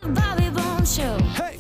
Bobby Bones Show. Hey.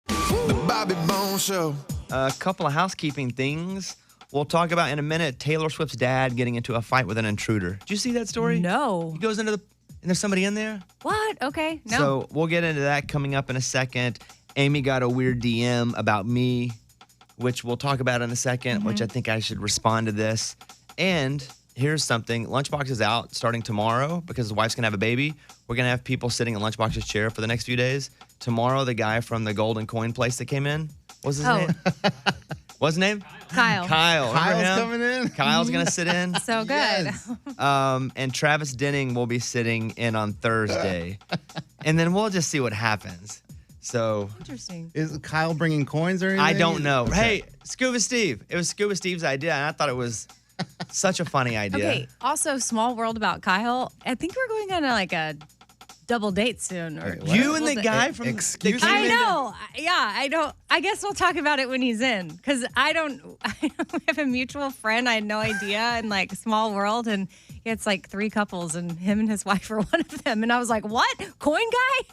The Bobby Bones Show. A couple of housekeeping things we'll talk about in a minute. Taylor Swift's dad getting into a fight with an intruder. Did you see that story? No. He goes into and there's somebody in there? What? Okay. No. So we'll get into that coming up in a second. Amy got a weird DM about me, which we'll talk about in a 2nd, which I think I should respond to this. And here's something. Lunchbox is out starting tomorrow because his wife's going to have a baby. We're going to have people sitting in Lunchbox's chair for the next few days. Tomorrow, the guy from the Golden Coin place that came in, what's his name? What's his name? Kyle. Kyle. Kyle's Remember him? coming in. Kyle's going to sit in. So good. Yes. And Travis Denning will be sitting in on Thursday. And then we'll just see what happens. So Interesting. Is Kyle bringing coins or anything? I don't know. Okay. Hey, Scuba Steve. It was Scuba Steve's idea, and I thought it was such a funny idea. Okay. Also, small world about Kyle. I think we're going on a double date soon. Or Wait, what? You and the guy from Excuse that me? came I into- know. Yeah, I don't. I guess we'll talk about it when he's in, because I don't. We have a mutual friend. I had no idea, and small world, and it's 3 couples, and him and his wife are one of them. And I was like, "What? Coin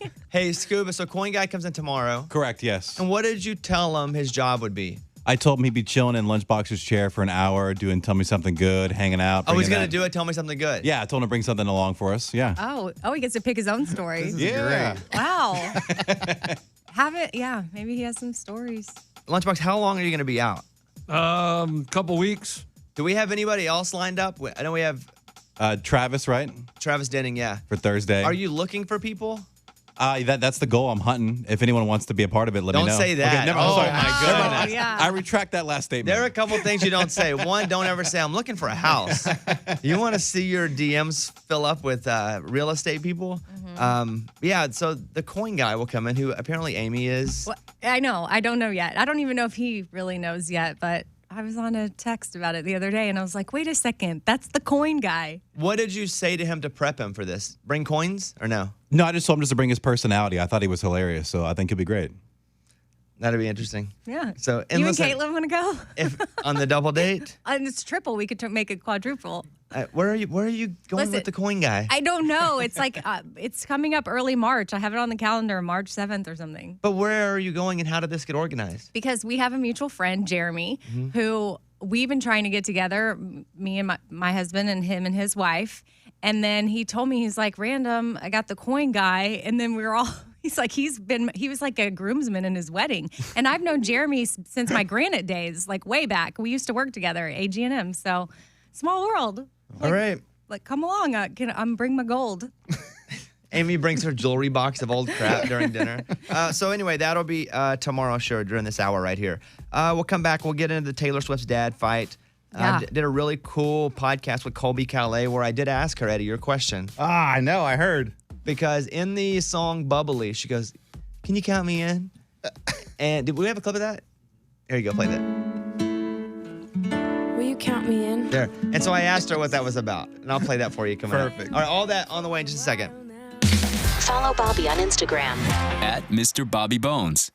guy?" Hey, Scuba. So Coin Guy comes in tomorrow. Correct, yes. And what did you tell him his job would be? I told him he'd be chilling in Lunchbox's chair for an hour, doing Tell Me Something Good, hanging out. Oh, he's bringing going to that- do it? Tell me something good. Yeah, I told him to bring something along for us. Yeah. Oh, he gets to pick his own story. This is Yeah. great. Wow. Yeah, maybe he has some stories. Lunchbox, how long are you going to be out? Couple weeks. Do we have anybody else lined up? I know we have Travis, right? Travis Denning, yeah. For Thursday. Are you looking for people? That's the goal. I'm hunting. If anyone wants to be a part of it, let me Don't know. say that. Okay, never, Oh, sorry. my Never goodness. mind. Yeah. I retract that last statement. There are a couple things you don't say. One, don't ever say, I'm looking for a house. You want to see your DMs fill up with real estate people? Yeah, so the Coin Guy will come in, who apparently Amy is. Well, I know. I don't know yet. I don't even know if he really knows yet, but I was on a text about it the other day, and I was like, wait a second. That's the coin guy. What did you say to him to prep him for this? Bring coins or no? No, I just told him just to bring his personality. I thought he was hilarious, so I think he'll be great. That'd be interesting. Yeah. So, you listen, and Caitlin want to go? if on the double date, And it's triple. We could make it quadruple. where are you going Listen, with the coin guy? I don't know. It's like it's coming up early March. I have it on the calendar, March 7th or something. But where are you going, and how did this get organized? Because we have a mutual friend, Jeremy, who we've been trying to get together, me and my husband and him and his wife. And then he told me, he's like, random, I got the coin guy. And then we were all, he's like, he was like a groomsman in his wedding. And I've known Jeremy since my granite days, like way back. We used to work together at AG&M. So small world. All right. Like, come along. I'm bring my gold. Amy brings her jewelry box of old crap during dinner. So anyway, that'll be tomorrow's show during this hour right here. We'll come back. We'll get into the Taylor Swift's dad fight. Yeah. Did a really cool podcast with Colbie Caillat where I did ask her, Eddie, your question. I know. I heard. Because in the song Bubbly, she goes, can you count me in? And did we have a clip of that? Here you go, play that. Will you count me in? There. And so I asked her what that was about. And I'll play that for you coming up. Perfect. All right, all that on the way in just a second. Follow Bobby on Instagram. At Mr. Bobby Bones.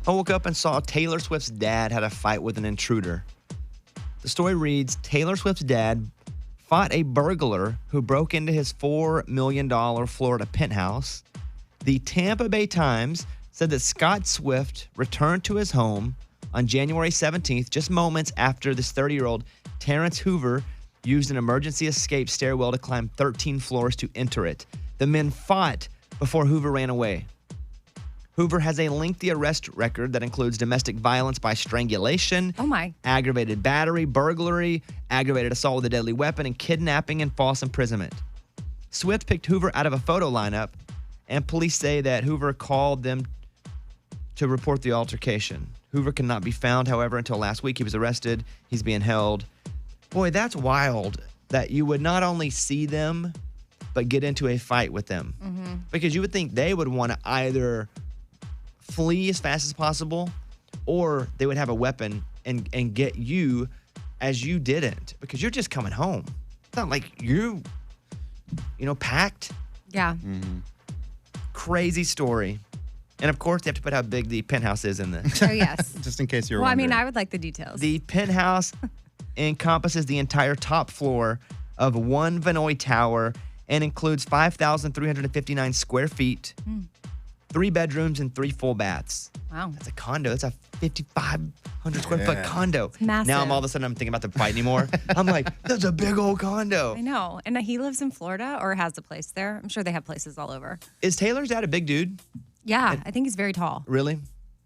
I woke up and saw Taylor Swift's dad had a fight with an intruder. The story reads, Taylor Swift's dad fought a burglar who broke into his $4 million Florida penthouse. The Tampa Bay Times said that Scott Swift returned to his home on January 17th, just moments after this 30-year-old Terrence Hoover used an emergency escape stairwell to climb 13 floors to enter it. The men fought before Hoover ran away. Hoover has a lengthy arrest record that includes domestic violence by strangulation, aggravated battery, burglary, aggravated assault with a deadly weapon, and kidnapping and false imprisonment. Swift picked Hoover out of a photo lineup, and police say that Hoover called them to report the altercation. Hoover cannot be found, however, until last week. He was arrested. He's being held. Boy, that's wild that you would not only see them, but get into a fight with them. Because you would think they would want to either flee as fast as possible, or they would have a weapon and get you as you didn't, because you're just coming home. It's not like you packed. Yeah. Crazy story. And of course, they have to put how big the penthouse is in this. Oh, yes. Just in case you're Well, I wondering. mean, I would like the details. The penthouse encompasses the entire top floor of one Vinoy tower and includes 5,359 square feet, 3 bedrooms, and 3 full baths. Wow. That's a condo. That's a 5,500 square foot condo. It's massive. Now all of a sudden I'm thinking about the fight anymore. I'm like, that's a big old condo. I know. And he lives in Florida or has a place there. I'm sure they have places all over. Is Taylor's dad a big dude? Yeah, I think he's very tall. Really?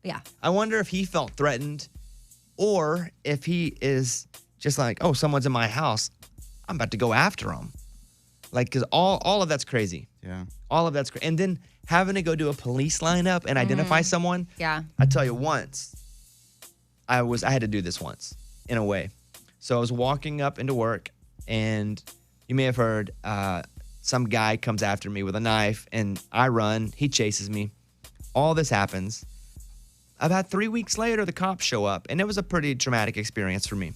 Yeah. I wonder if he felt threatened or if he is just like, oh, someone's in my house. I'm about to go after him. Like, because all of that's crazy. Yeah. All of that's crazy. And then having to go do a police lineup and identify someone. Yeah. I tell you, once, I had to do this once, in a way. So I was walking up into work, and you may have heard some guy comes after me with a knife, and I run. He chases me. All this happens. About 3 weeks later, the cops show up, and it was a pretty traumatic experience for me.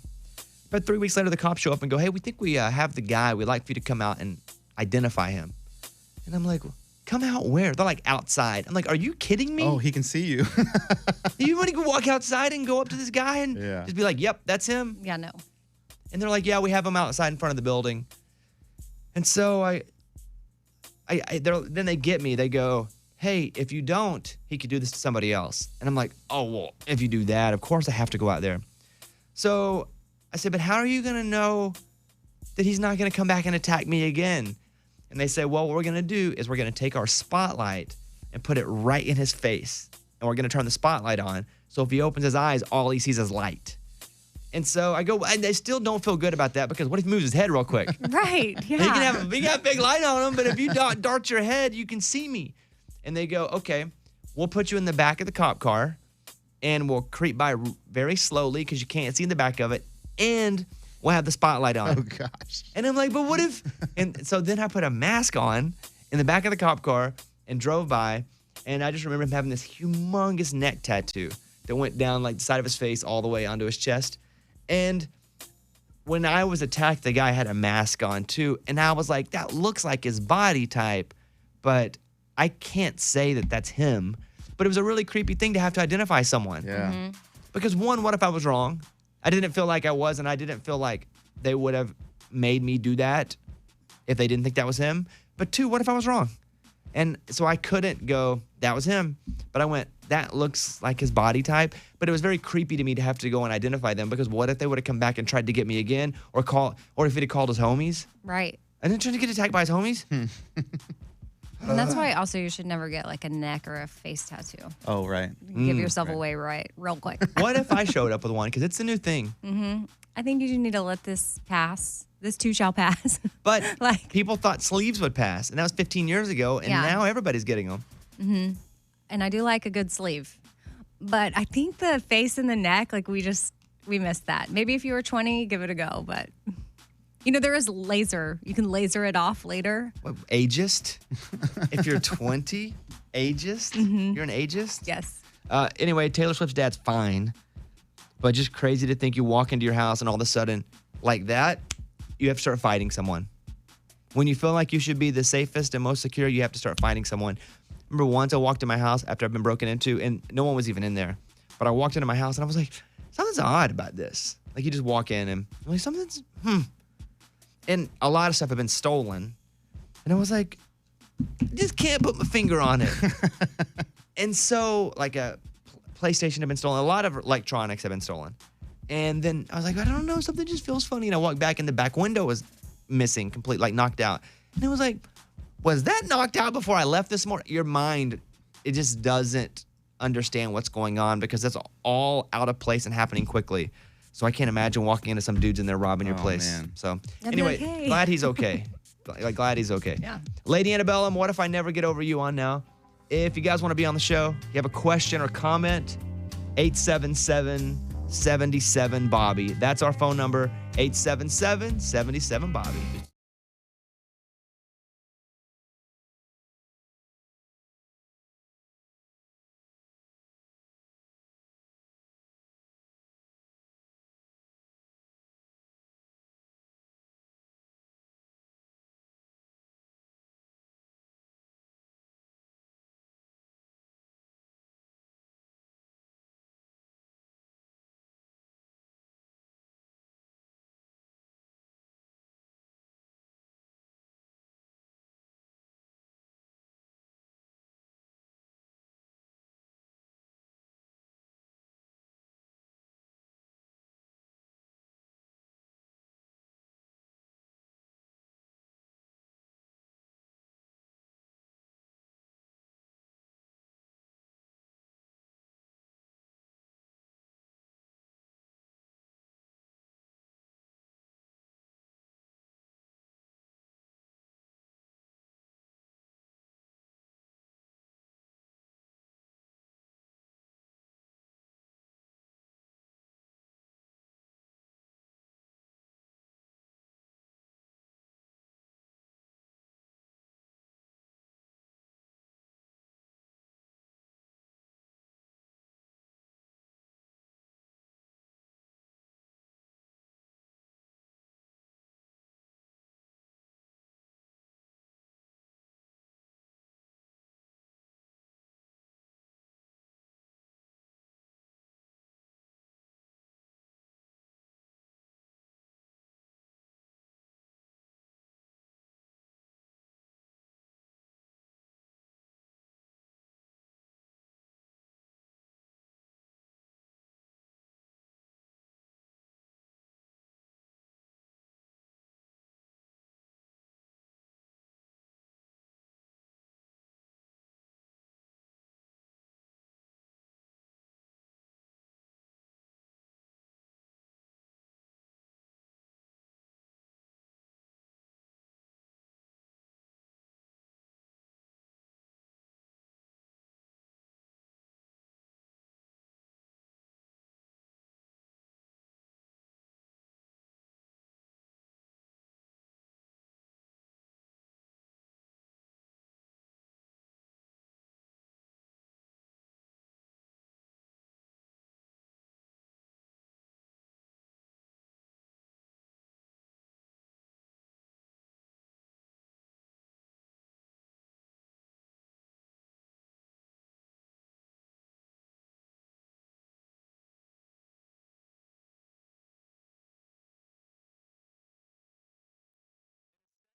But 3 weeks later, the cops show up and go, hey, we think we have the guy. We'd like for you to come out and identify him. And I'm like, come out where? They're like, outside. I'm like, are you kidding me? Oh, he can see you. You want to go walk outside and go up to this guy and Yeah. just be like, yep, that's him? Yeah, no. And they're like, yeah, we have him outside in front of the building. And so then they get me. They go, hey, if you don't, he could do this to somebody else. And I'm like, oh, well, if you do that, of course I have to go out there. So I said, but how are you going to know that he's not going to come back and attack me again? And they say, well, what we're going to do is we're going to take our spotlight and put it right in his face. And we're going to turn the spotlight on. So if he opens his eyes, all he sees is light. And so I go, and they still don't feel good about that, because what if he moves his head real quick? Right. Yeah. He can have he got a big light on him, but if you dart your head, you can see me. And they go, okay, we'll put you in the back of the cop car, and we'll creep by very slowly because you can't see in the back of it, and we'll have the spotlight on. Oh, gosh. And I'm like, but what if? And so then I put a mask on in the back of the cop car and drove by, and I just remember him having this humongous neck tattoo that went down like the side of his face all the way onto his chest. And when I was attacked, the guy had a mask on too. And I was like, that looks like his body type, but I can't say that that's him. But it was a really creepy thing to have to identify someone. Yeah. Because one, what if I was wrong? I didn't feel like I was, and I didn't feel like they would have made me do that if they didn't think that was him. But two, what if I was wrong? And so I couldn't go, that was him. But I went, that looks like his body type. But it was very creepy to me to have to go and identify them, because what if they would have come back and tried to get me again, or if he'd have called his homies? Right. And then trying to get attacked by his homies? And that's why also you should never get like a neck or a face tattoo. Oh, right. Give yourself away real quick. What if I showed up with one? Because it's a new thing. I think you just need to let this pass. This too shall pass. But Like- people thought sleeves would pass, and that was 15 years ago, and Yeah. now everybody's getting them. And I do like a good sleeve. But I think the face and the neck, like we missed that. Maybe if you were 20, give it a go. But there is laser. You can laser it off later. What, ageist? If you're 20, ageist? You're an ageist? Yes. Anyway, Taylor Swift's dad's fine, but just crazy to think you walk into your house and all of a sudden, like that, you have to start fighting someone. When you feel like you should be the safest and most secure, you have to start fighting someone. Remember once I walked in my house after I've been broken into, and no one was even in there. But I walked into my house and I was like, something's odd about this. Like you just walk in and I'm like, something's, And a lot of stuff had been stolen. And I was like, I just can't put my finger on it. And so like a PlayStation had been stolen. A lot of electronics had been stolen. And then I was like, I don't know, something just feels funny. And I walked back and the back window was missing, complete, like knocked out. And it was like, was that knocked out before I left this morning? Your mind, it just doesn't understand what's going on because that's all out of place and happening quickly. So I can't imagine walking into some dudes in there robbing your place. Man. So That'd be anyway, okay. glad he's okay. Glad he's okay. Yeah. Lady Antebellum, what if I never get over you on now? If you guys want to be on the show, you have a question or comment, 877-77-Bobby. That's our phone number, 877-77-Bobby.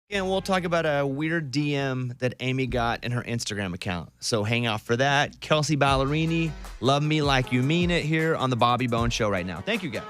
And we'll talk about a weird DM that Amy got in her Instagram account. So hang out for that. Kelsey Ballerini, Love Me Like You Mean It here on the Bobby Bones Show right now. Thank you, guys.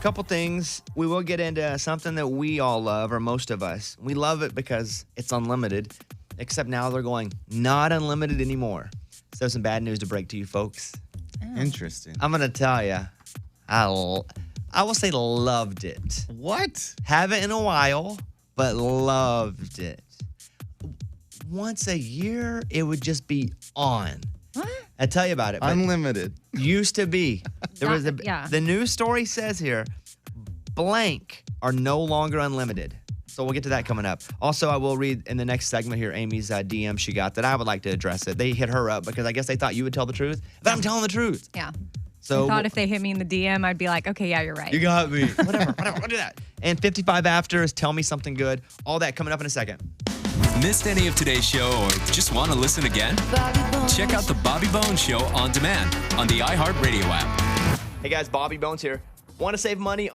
Couple things. We will get into something that we all love, or most of us. We love it because it's unlimited, except now they're going not unlimited anymore. So some bad news to break to you folks. Interesting. I'm going to tell you, I will say loved it. What? Haven't in a while, but loved it. Once a year, it would just be on. What? I tell you about it. But Unlimited. used to be. Yeah. The news story says here, blank are no longer unlimited. So we'll get to that coming up. Also, I will read in the next segment here Amy's DM she got that I would like to address it. They hit her up because I guess they thought you would tell the truth, but I'm telling the truth. Yeah. So I thought if they hit me in the DM, I'd be like, okay, yeah, you're right. you got me. whatever, we'll do that. And 55 after is Tell Me Something Good. All that coming up in a second. Missed any of today's show or just want to listen again? Check out the Bobby Bones Show on demand on the iHeartRadio app. Hey guys, Bobby Bones here. Want to save money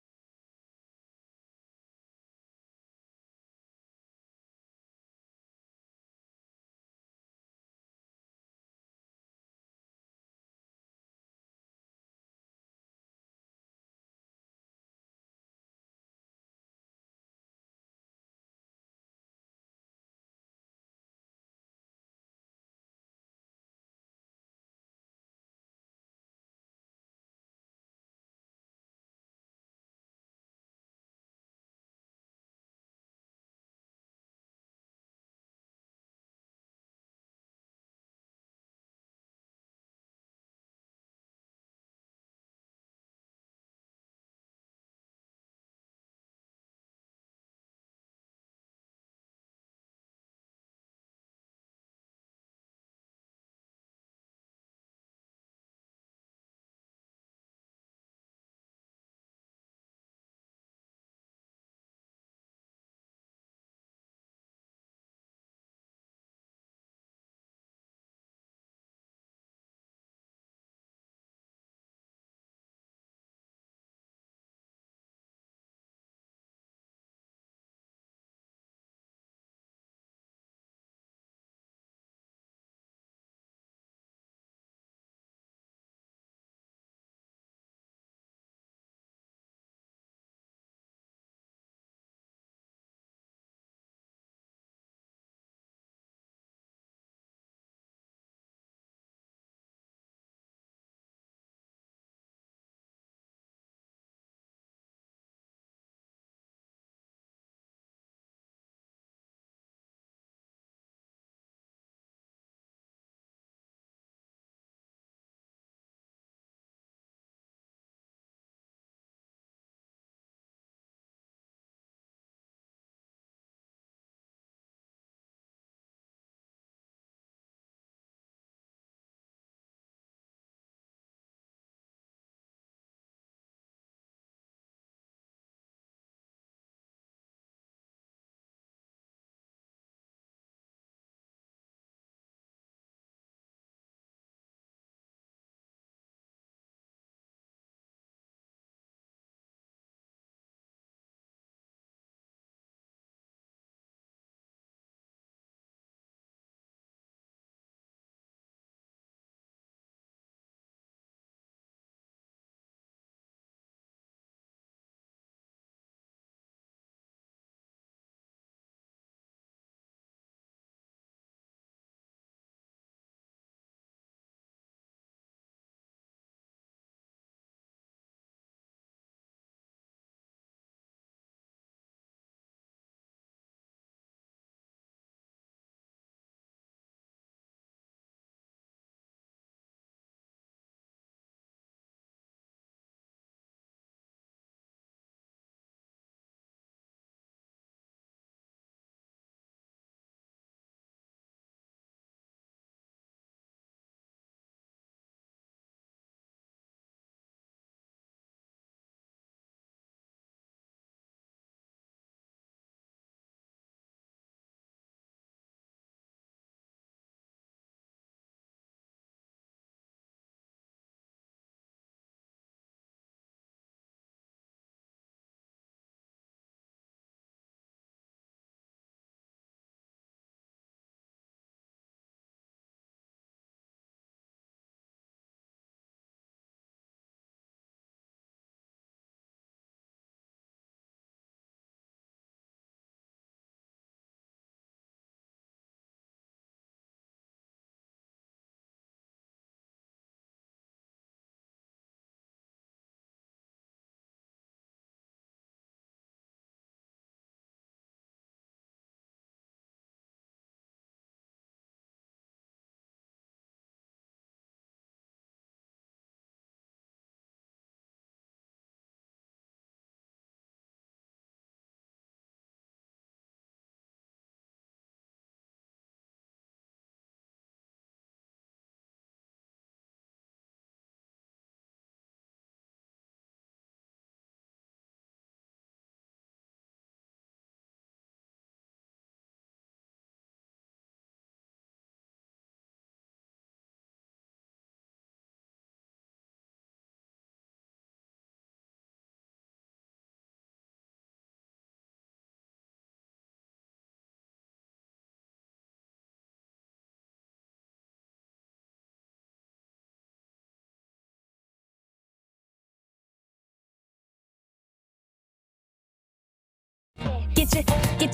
Get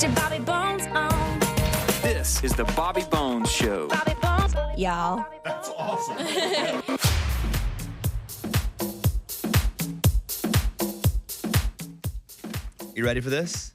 your Bobby Bones on. This is the Bobby Bones Show. Bobby Bones. Y'all. You ready for this?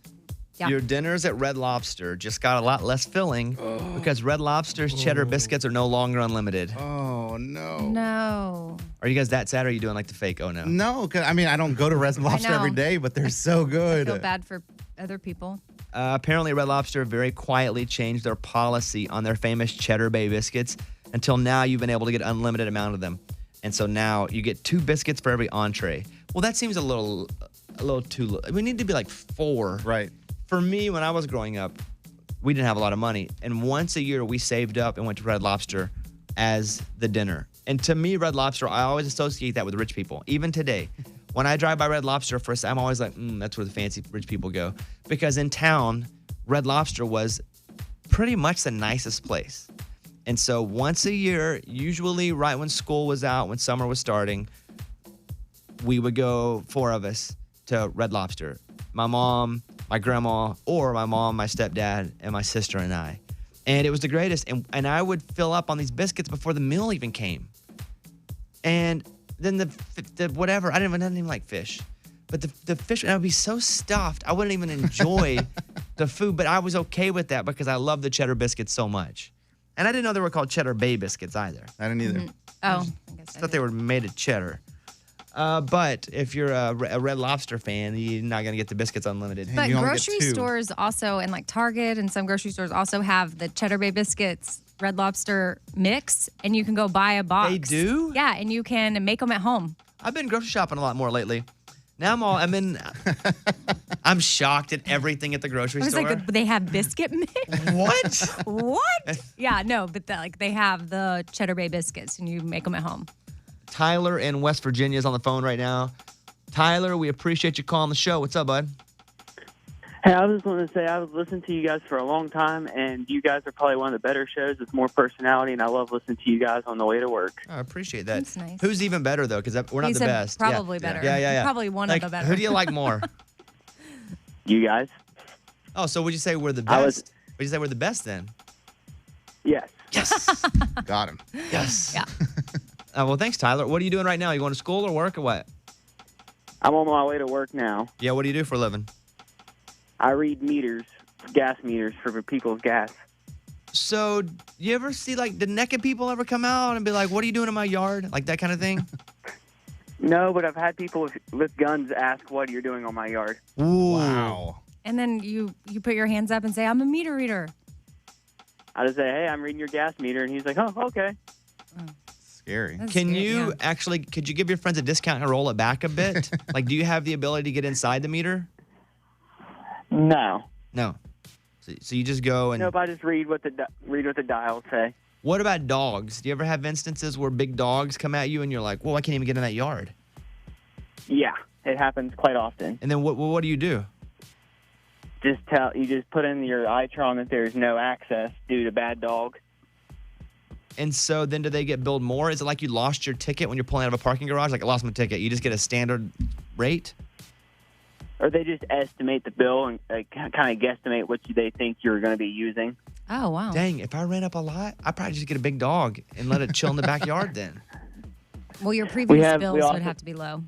Yeah. Your dinners at Red Lobster just got a lot less filling because Red Lobster's cheddar biscuits are no longer unlimited. Oh, no. No. Are you guys that sad or are you doing like the fake? Oh, no. No, 'cause, I mean, I don't go to Red Lobster know. every day, but they're so I good. feel bad for other people. Apparently, Red Lobster very quietly changed their policy on their famous Cheddar Bay biscuits. Until now, you've been able to get unlimited amount of them. And so now you get 2 biscuits for every entree. Well, that seems a little too low. We need to be like 4. Right. For me, when I was growing up, we didn't have a lot of money. And once a year, we saved up and went to Red Lobster as the dinner. And to me, Red Lobster, I always associate that with rich people. Even today, when I drive by Red Lobster first, I'm always like, that's where the fancy rich people go. Because in town, Red Lobster was pretty much the nicest place. And so once a year, usually right when school was out, when summer was starting, we would go, 4 of us, to Red Lobster. My mom, my grandma, or my mom, my stepdad, and my sister and I. And it was the greatest. And I would fill up on these biscuits before the meal even came. And then the whatever, I didn't even like fish. But the fish, I would be so stuffed, I wouldn't even enjoy the food. But I was okay with that because I love the cheddar biscuits so much. And I didn't know they were called Cheddar Bay biscuits either. I didn't either. Oh, I guess I thought they were made of cheddar. But if you're a Red Lobster fan, you're not going to get the biscuits unlimited. But you only get grocery 2. stores also, and like Target and some grocery stores also have the Cheddar Bay biscuits Red Lobster mix, and you can go buy a box. They do? Yeah, and you can make them at home. I've been grocery shopping a lot more lately. Now I'm shocked at everything at the grocery I was store. like, they have biscuit mix? What? What? Yeah, no, but they have the Cheddar Bay biscuits, and you make them at home. Tyler in West Virginia is on the phone right now. Tyler, we appreciate you calling the show. What's up, bud? Hey, I was just going to say I've listened to you guys for a long time, and you guys are probably one of the better shows with more personality, and I love listening to you guys on the way to work. I appreciate that. That's nice. Who's even better, though? Because we're not He the said best. probably better. Yeah. Probably one of the better. Who do you like more? You guys? Oh, so would you say we're the I was- best? Would you say we're the best then? Yes. Yes. Got him. Yes. Yeah. Well, thanks, Tyler. What are you doing right now? You going to school or work or what? I'm on my way to work now. Yeah, what do you do for a living? I read meters, gas meters for people's gas. So, you ever see, like, did naked people ever come out and be like, what are you doing in my yard? Like that kind of thing? No, but I've had people with guns ask what you're doing on my yard. Ooh. Wow. And then you put your hands up and say, I'm a meter reader. I just say, hey, I'm reading your gas meter, and he's like, oh, okay. Scary. That's Can scary, you yeah. actually, could you give your friends a discount and roll it back a bit? Like, do you have the ability to get inside the meter? No. No. So you just go and. Nope, I just read what the dials say. What about dogs? Do you ever have instances where big dogs come at you and you're like, whoa, I can't even get in that yard? Yeah, it happens quite often. And then what do you do? You just put in your iTron that there's no access due to bad dog. And so then do they get billed more? Is it like you lost your ticket when you're pulling out of a parking garage? Like, I lost my ticket. You just get a standard rate? Or they just estimate the bill and kind of guesstimate what they think you're going to be using. Oh, wow. Dang, if I ran up a lot, I'd probably just get a big dog and let it chill in the backyard then. Well, your previous bills we also- would have to be low.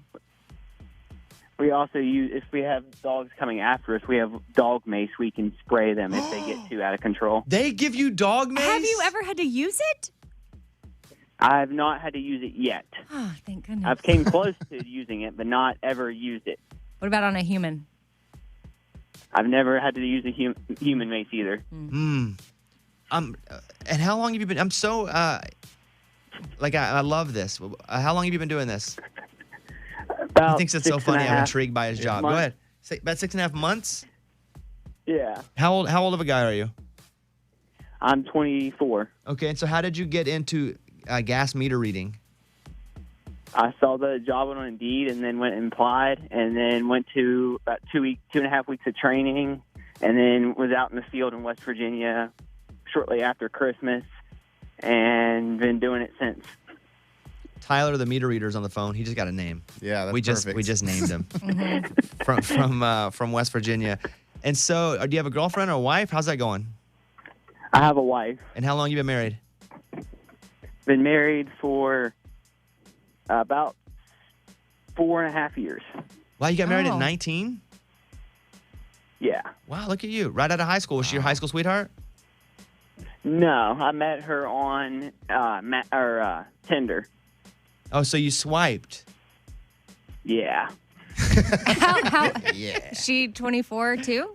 We also use, if we have dogs coming after us, we have dog mace. We can spray them if they get too out of control. They give you dog mace? Have you ever had to use it? I've not had to use it yet. Oh, thank goodness. I've came close to using it, but not ever used it. What about on a human? I've never had to use a human mace either. And how long have you been? I'm so, I love this. How long have you been doing this? He thinks it's so funny. I'm intrigued by his job. Go ahead. About 6.5 months? Yeah. How old of a guy are you? I'm 24. Okay, and so how did you get into gas meter reading? I saw the job on Indeed and then went and applied and then went to about 2.5 weeks of training and then was out in the field in West Virginia shortly after Christmas and been doing it since. Tyler, the meter reader's on the phone. He just got a name. Yeah, that's perfect. We just named him from West Virginia. And so, do you have a girlfriend or a wife? How's that going? I have a wife. And how long you been married? Been married for about 4.5 years. Wow, you got married at Oh. 19? Yeah. Wow, look at you. Right out of high school. Was she your high school sweetheart? No, I met her on Tinder. Oh, so you swiped. Yeah. How Yeah. she 24 too?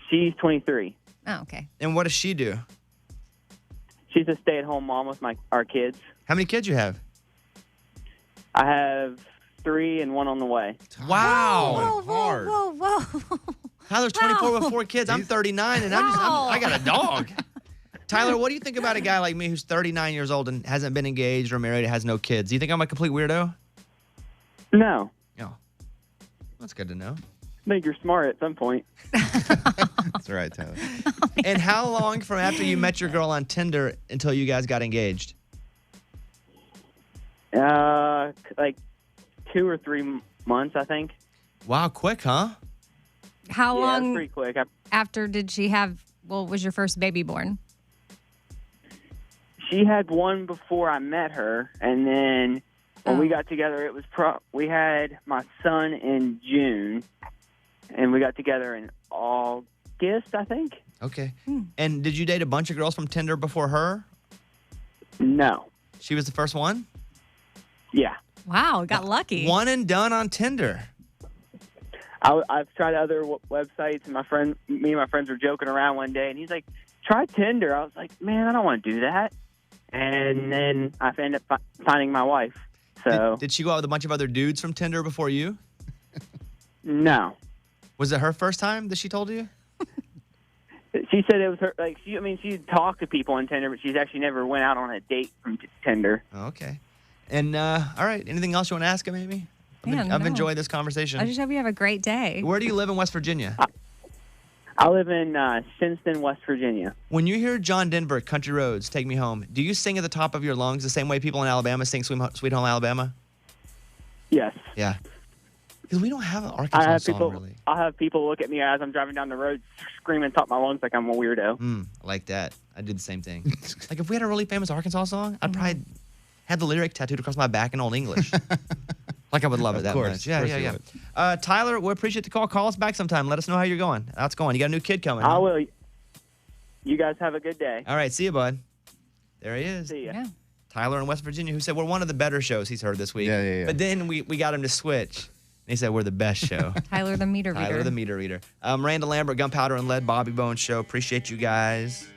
She's 23. Oh, okay. And what does she do? She's a stay-at-home mom with our kids. How many kids you have? I have 3 and 1 on the way. Wow. Hard. Whoa. Tyler's 24 with Wow. 4 kids. I'm 39 and Wow. I got a dog. Tyler, what do you think about a guy like me who's 39 years old and hasn't been engaged or married and has no kids? Do you think I'm a complete weirdo? No. No. That's good to know. I think you're smart at some point. That's right, Tyler. And how long from after you met your girl on Tinder until you guys got engaged? Like 2 or 3 months, I think. Wow, quick, huh? How Yeah, it's long pretty quick. after did she have, was your first baby born? She had one before I met her, and then when we Oh. got together, it was we had my son in June, and we got together in August, I think. Okay. And did you date a bunch of girls from Tinder before her? No. She was the first one? Yeah. Wow, got lucky. One and done on Tinder. I've tried other websites, and me and my friends were joking around one day, and he's like, "Try Tinder." I was like, "Man, I don't want to do that." And then I ended up finding my wife. So Did she go out with a bunch of other dudes from Tinder before you? no, Was it her first time that she told you? she said it was her. Like she'd talked to people on Tinder, but she's actually never went out on a date from Tinder. Oh, okay. And all right, anything else you want to ask him, Amy? Man, I've no. enjoyed this conversation. I just hope you have a great day. Where do you live in West Virginia? I live in Shinston, West Virginia. When you hear John Denver, Country Roads, Take Me Home, do you sing at the top of your lungs the same way people in Alabama sing Sweet Home Alabama? Yes. Yeah. Because we don't have an I Arkansas have song, people. really. I have people look at me as I'm driving down the road, screaming top of my lungs like I'm a weirdo. I like that. I did the same thing. Like, if we had a really famous Arkansas song, I'd probably have the lyric tattooed across my back in Old English. Like, I would love it that course, much. Yeah, of course yeah, you yeah. Tyler, we appreciate the call. Call us back sometime. Let us know how you're going. How it's going. You got a new kid coming. I huh? will. You guys have a good day. All right, see you, bud. There he is. See ya. Yeah. Tyler in West Virginia, who said we're one of the better shows he's heard this week. Yeah. But then we got him to switch. And he said we're the best show. Tyler the meter reader. Tyler the meter reader. Miranda Lambert, Gunpowder and Lead, Bobby Bones Show. Appreciate you guys.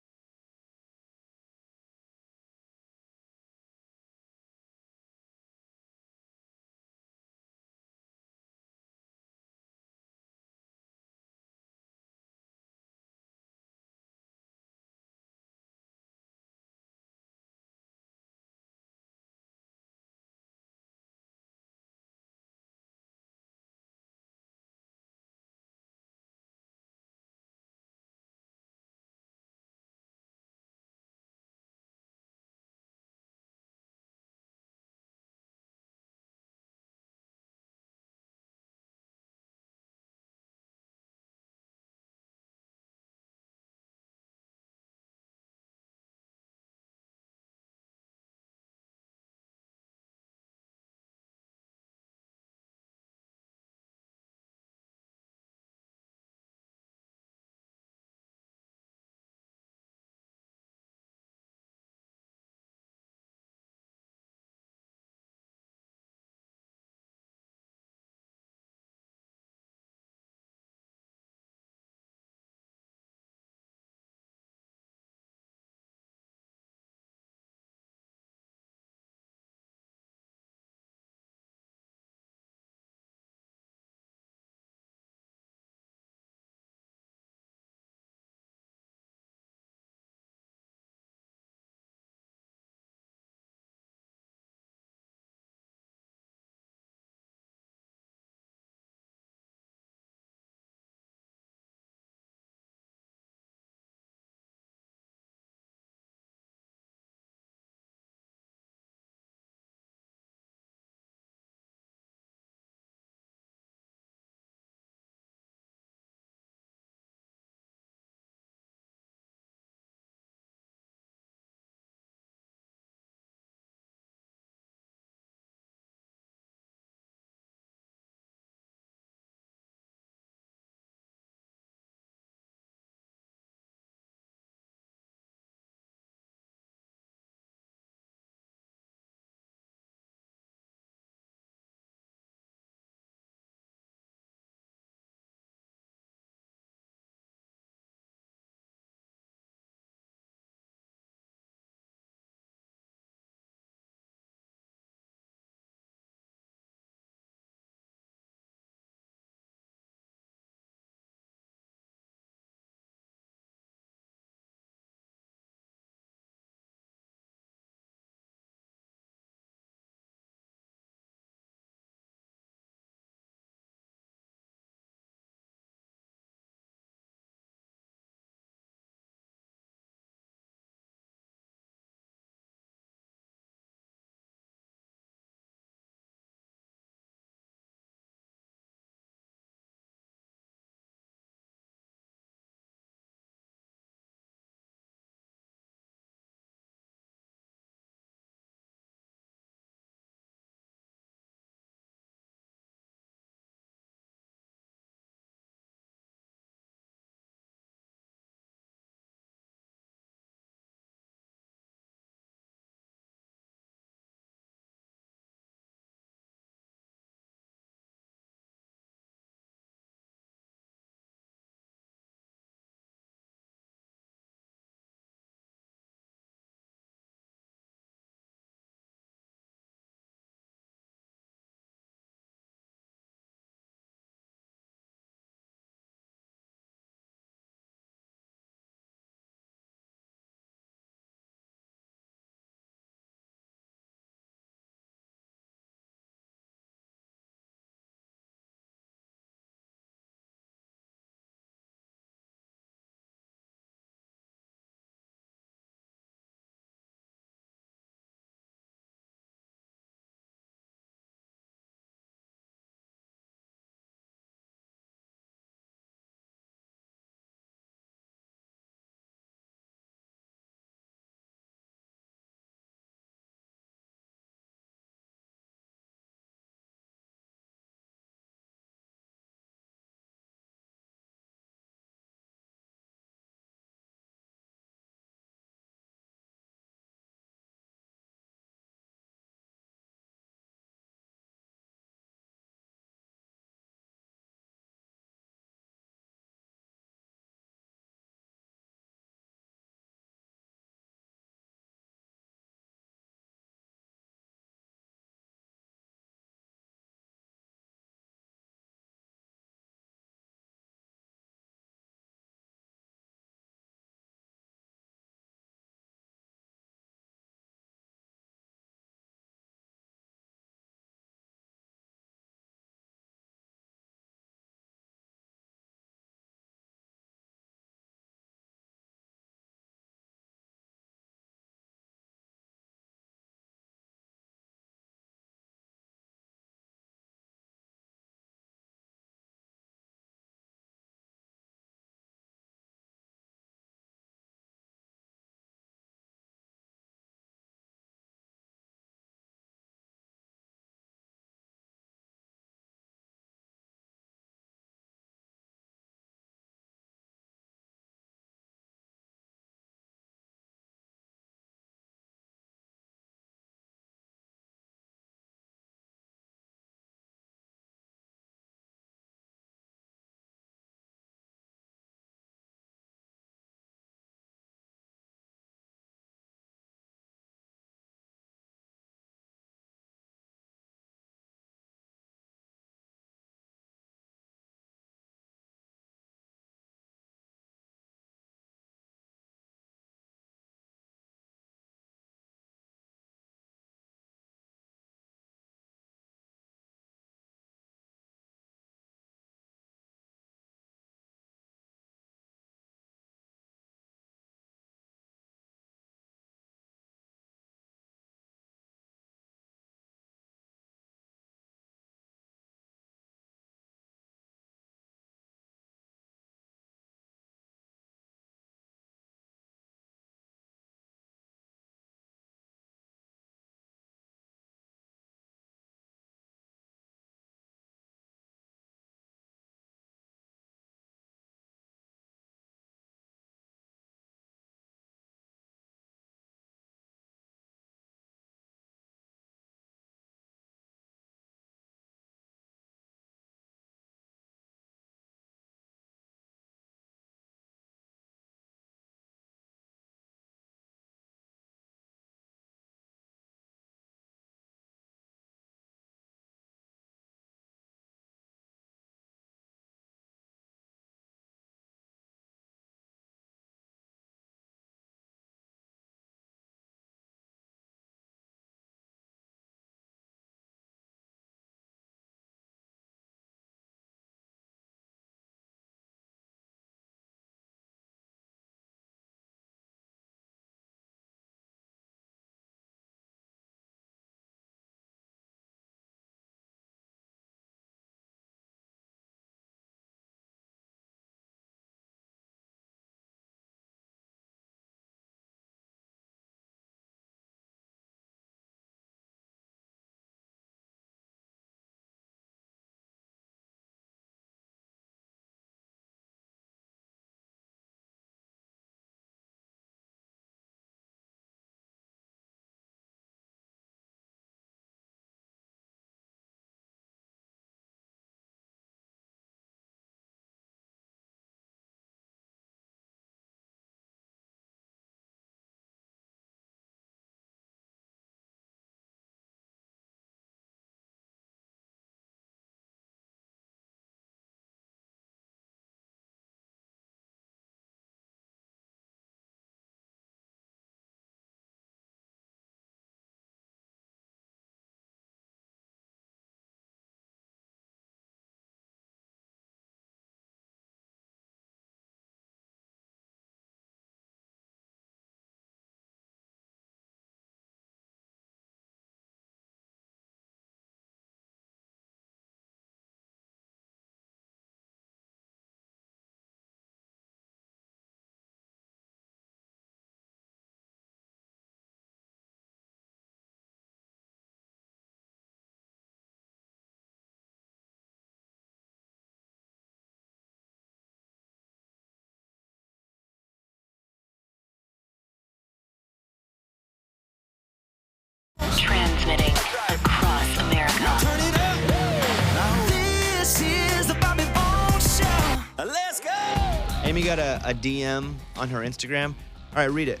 Amy got a DM on her Instagram. All right, read it.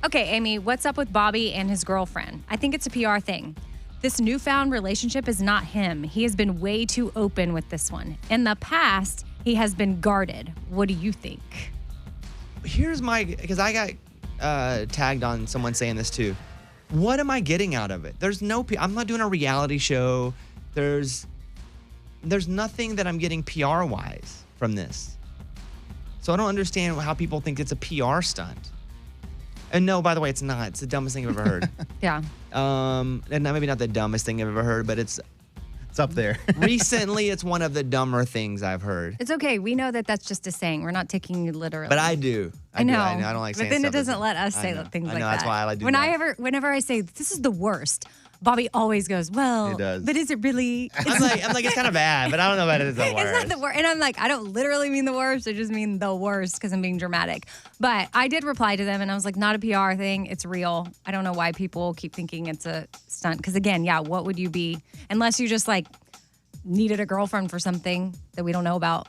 Okay, Amy, what's up with Bobby and his girlfriend? I think it's a PR thing. This newfound relationship is not him. He has been way too open with this one. In the past, he has been guarded. What do you think? Here's because I got tagged on someone saying this too. What am I getting out of it? I'm not doing a reality show. There's nothing that I'm getting PR-wise from this. So I don't understand how people think it's a PR stunt. And no, by the way, it's not. It's the dumbest thing I've ever heard. Yeah. And maybe not the dumbest thing I've ever heard, but it's up there. recently it's one of the dumber things I've heard. It's okay. We know that that's just a saying. We're not taking you literally. But I do. I know. I don't like saying But then stuff it doesn't that's- let us I say know. things I like know, that. that's why I do that. Whenever I say this is the worst, Bobby always goes, well, He does. but is it really? I'm like, it's kind of bad, but I don't know about it as the worst. It's not the worst. And I'm like, I don't literally mean the worst. I just mean the worst because I'm being dramatic. But I did reply to them and I was like, not a PR thing. It's real. I don't know why people keep thinking it's a stunt. Because again, yeah, what would you be? Unless you just like needed a girlfriend for something that we don't know about.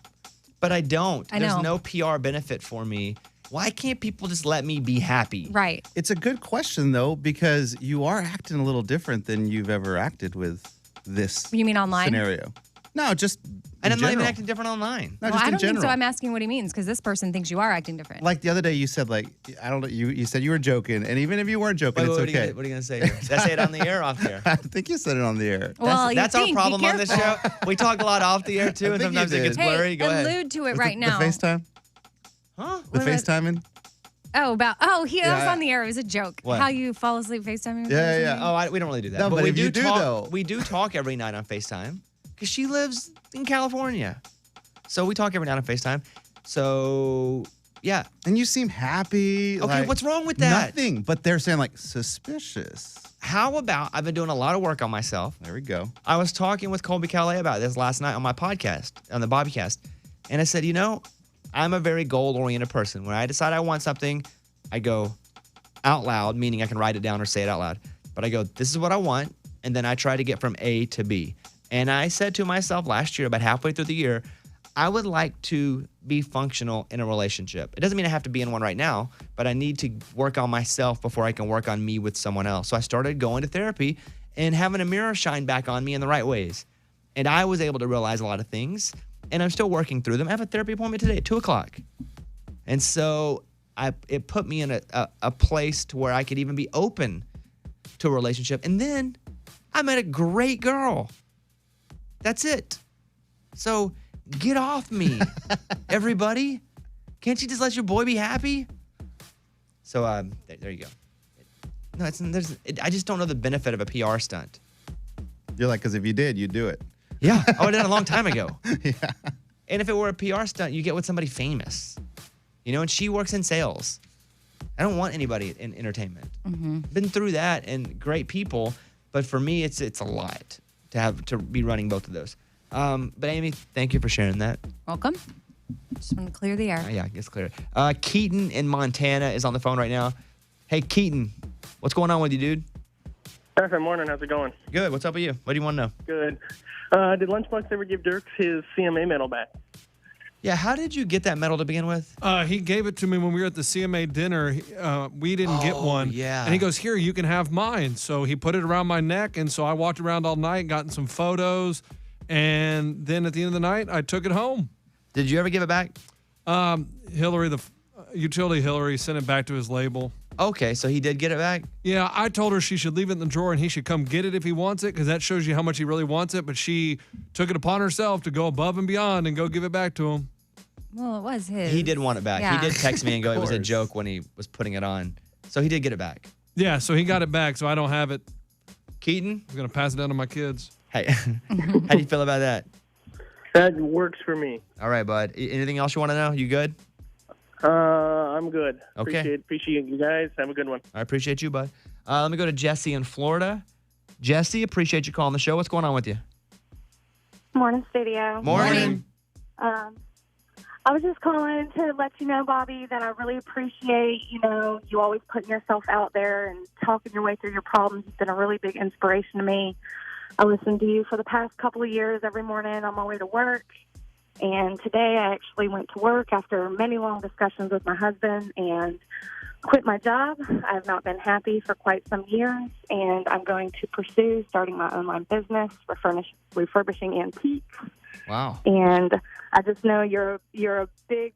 But I don't. I know. There's no PR benefit for me. Why can't people just let me be happy? Right. It's a good question, though, because you are acting a little different than you've ever acted with this You mean online? scenario. No, just And in I'm not even general. acting different online. No, Well, just I in don't think general. so. I'm asking what he means because this person thinks you are acting different. Like the other day, you said, like, I don't know, you said you were joking, and even if you weren't joking, Wait, it's what okay. What are you going to say here? Did I say it on the air or off the air? I think you said it on the air. Well, That's you our think. problem Be on this show. careful. We talk a lot off the air, too, and think you sometimes it did. gets blurry. Hey, Go ahead. allude to it Was right the now. FaceTime? Huh? The What about- FaceTiming? Oh, that was Yeah. on the air. It was a joke. What? How you fall asleep FaceTiming? with Yeah, her or yeah. something? Oh, we don't really do that. No, but we if you do, talk, though. We do talk every night on FaceTime because she lives in California. So we talk every night on FaceTime. So, yeah. And you seem happy. Okay, like, what's wrong with that? Nothing. But they're saying, like, suspicious. How about I've been doing a lot of work on myself. There we go. I was talking with Colbie Caillat about this last night on my podcast, on the Bobbycast. And I said, I'm a very goal-oriented person. When I decide I want something, I go out loud, meaning I can write it down or say it out loud. But I go, this is what I want. And then I try to get from A to B. And I said to myself last year, about halfway through the year, I would like to be functional in a relationship. It doesn't mean I have to be in one right now, but I need to work on myself before I can work on me with someone else. So I started going to therapy and having a mirror shine back on me in the right ways. And I was able to realize a lot of things, and I'm still working through them. I have a therapy appointment today at 2 o'clock. And so it put me in a place to where I could even be open to a relationship. And then I met a great girl. That's it. So get off me, everybody. Can't you just let your boy be happy? So there you go. No, I just don't know the benefit of a PR stunt. You're like, because if you did, you'd do it. Yeah. I did it a long time ago. Yeah. And if it were a PR stunt, you get with somebody famous. And she works in sales. I don't want anybody in entertainment. Been through that and great people, but for me, it's a lot to be running both of those. But Amy, thank you for sharing that. Welcome. Just want to clear the air. Yeah, it's clear. Keaton in Montana is on the phone right now. Hey, Keaton, what's going on with you, dude? Perfect morning. How's it going? Good. What's up with you? What do you want to know? Good. Did Lunchbox ever give Dirks his CMA medal back? Yeah, how did you get that medal to begin with? He gave it to me when we were at the CMA dinner. We didn't get one. yeah. And he goes, here, you can have mine. So he put it around my neck. And so I walked around all night, gotten some photos. And then at the end of the night, I took it home. Did you ever give it back? Hillary, the utility Hillary, sent it back to his label. Okay, so he did get it back? Yeah, I told her she should leave it in the drawer and he should come get it if he wants it because that shows you how much he really wants it. But she took it upon herself to go above and beyond and go give it back to him. Well, it was his. He did want it back. Yeah. He did text me and go, it was a course. joke when he was putting it on. So he did get it back. Yeah, so he got it back, so I don't have it. Keaton, I'm going to pass it down to my kids. hey, how do you feel about that? That works for me. All right, bud. Anything else you want to know? You good? I'm good. Okay. Appreciate you guys. Have a good one. I appreciate you, bud. Let me go to Jesse in Florida. Jesse, appreciate you calling the show. What's going on with you? Morning, studio. Morning. I was just calling to let you know, Bobby, that I really appreciate, you always putting yourself out there and talking your way through your problems. It's been a really big inspiration to me. I listen to you for the past couple of years every morning on my way to work. And today I actually went to work after many long discussions with my husband and quit my job. I have not been happy for quite some years, and I'm going to pursue starting my online business, refurbishing antiques. Wow. And I just know you're a big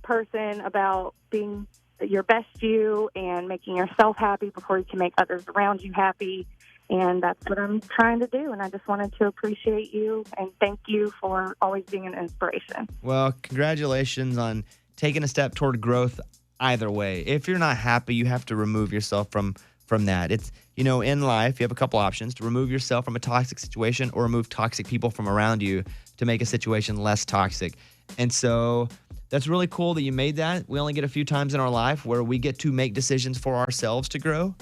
person about being your best you and making yourself happy before you can make others around you happy. And that's what I'm trying to do. And I just wanted to appreciate you and thank you for always being an inspiration. Well, congratulations on taking a step toward growth either way. If you're not happy, you have to remove yourself from that. It's, in life, you have a couple options: to remove yourself from a toxic situation or remove toxic people from around you to make a situation less toxic. And so that's really cool that you made that. We only get a few times in our life where we get to make decisions for ourselves to grow.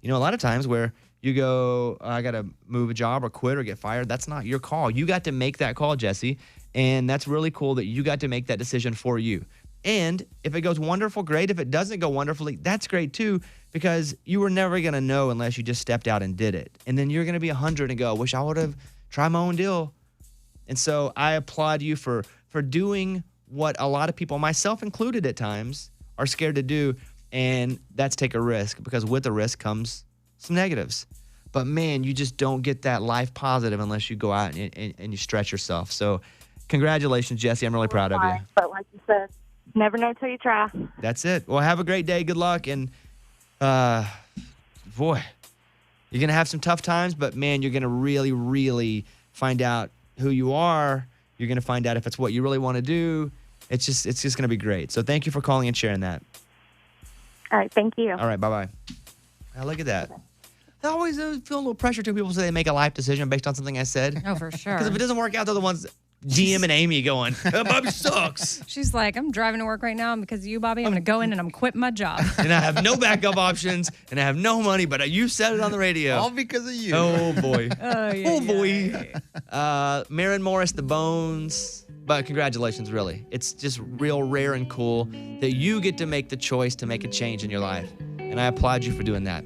A lot of times where you go, I got to move a job or quit or get fired. That's not your call. You got to make that call, Jesse. And that's really cool that you got to make that decision for you. And if it goes wonderful, great. If it doesn't go wonderfully, that's great too, because you were never going to know unless you just stepped out and did it. And then you're going to be 100 and go, wish I would have tried my own deal. And so I applaud you for doing what a lot of people, myself included at times, are scared to do. And that's take a risk, because with the risk comes some negatives. But man, you just don't get that life positive unless you go out and you stretch yourself. So congratulations, Jesse. I'm really proud of you. But like you said, never know till you try. That's it. Well, have a great day. Good luck. And boy, you're going to have some tough times, but man, you're going to really, really find out who you are. You're going to find out if it's what you really want to do. It's just going to be great. So thank you for calling and sharing that. All right. Thank you. All right. Bye-bye. Now look at that. I always feel a little pressure when people say they make a life decision based on something I said. Oh, for sure. Because if it doesn't work out, they're the ones, GM and Amy, going, Bobby sucks. She's like, I'm driving to work right now, and because of you, Bobby, I'm going to go in and I'm quitting my job. And I have no backup options, and I have no money, but you said it on the radio. All because of you. Oh, boy. Oh, boy. Maren Morris, The Bones. But congratulations, really. It's just real rare and cool that you get to make the choice to make a change in your life. And I applaud you for doing that.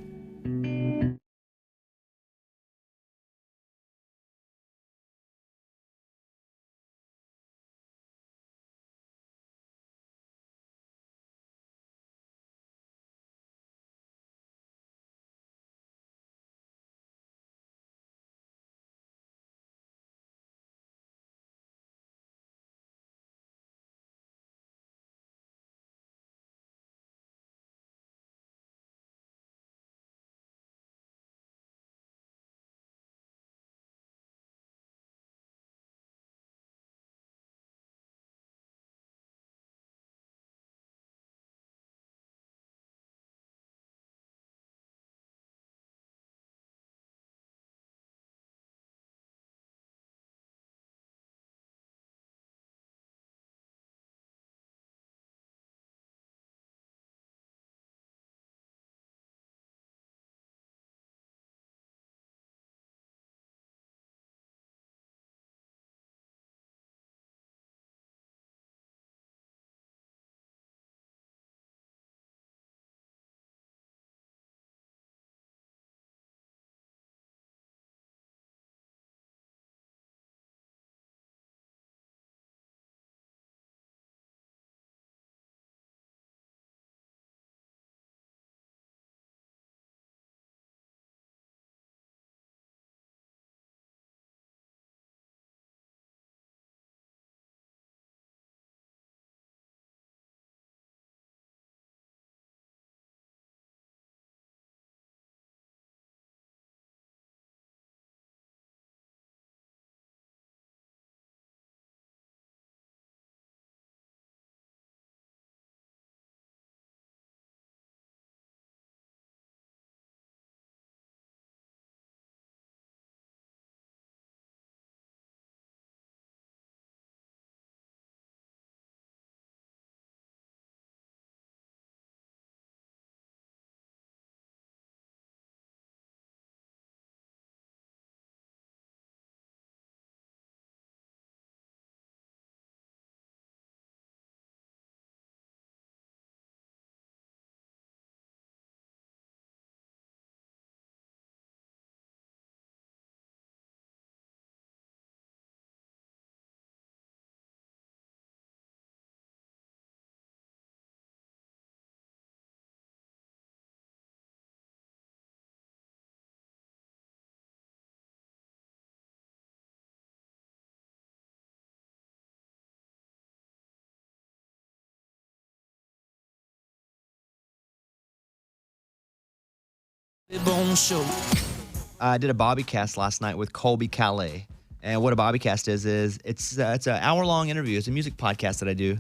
I did a Bobby cast last night with Colbie Caillat. And what a Bobby cast is it's an hour-long interview. It's a music podcast that I do.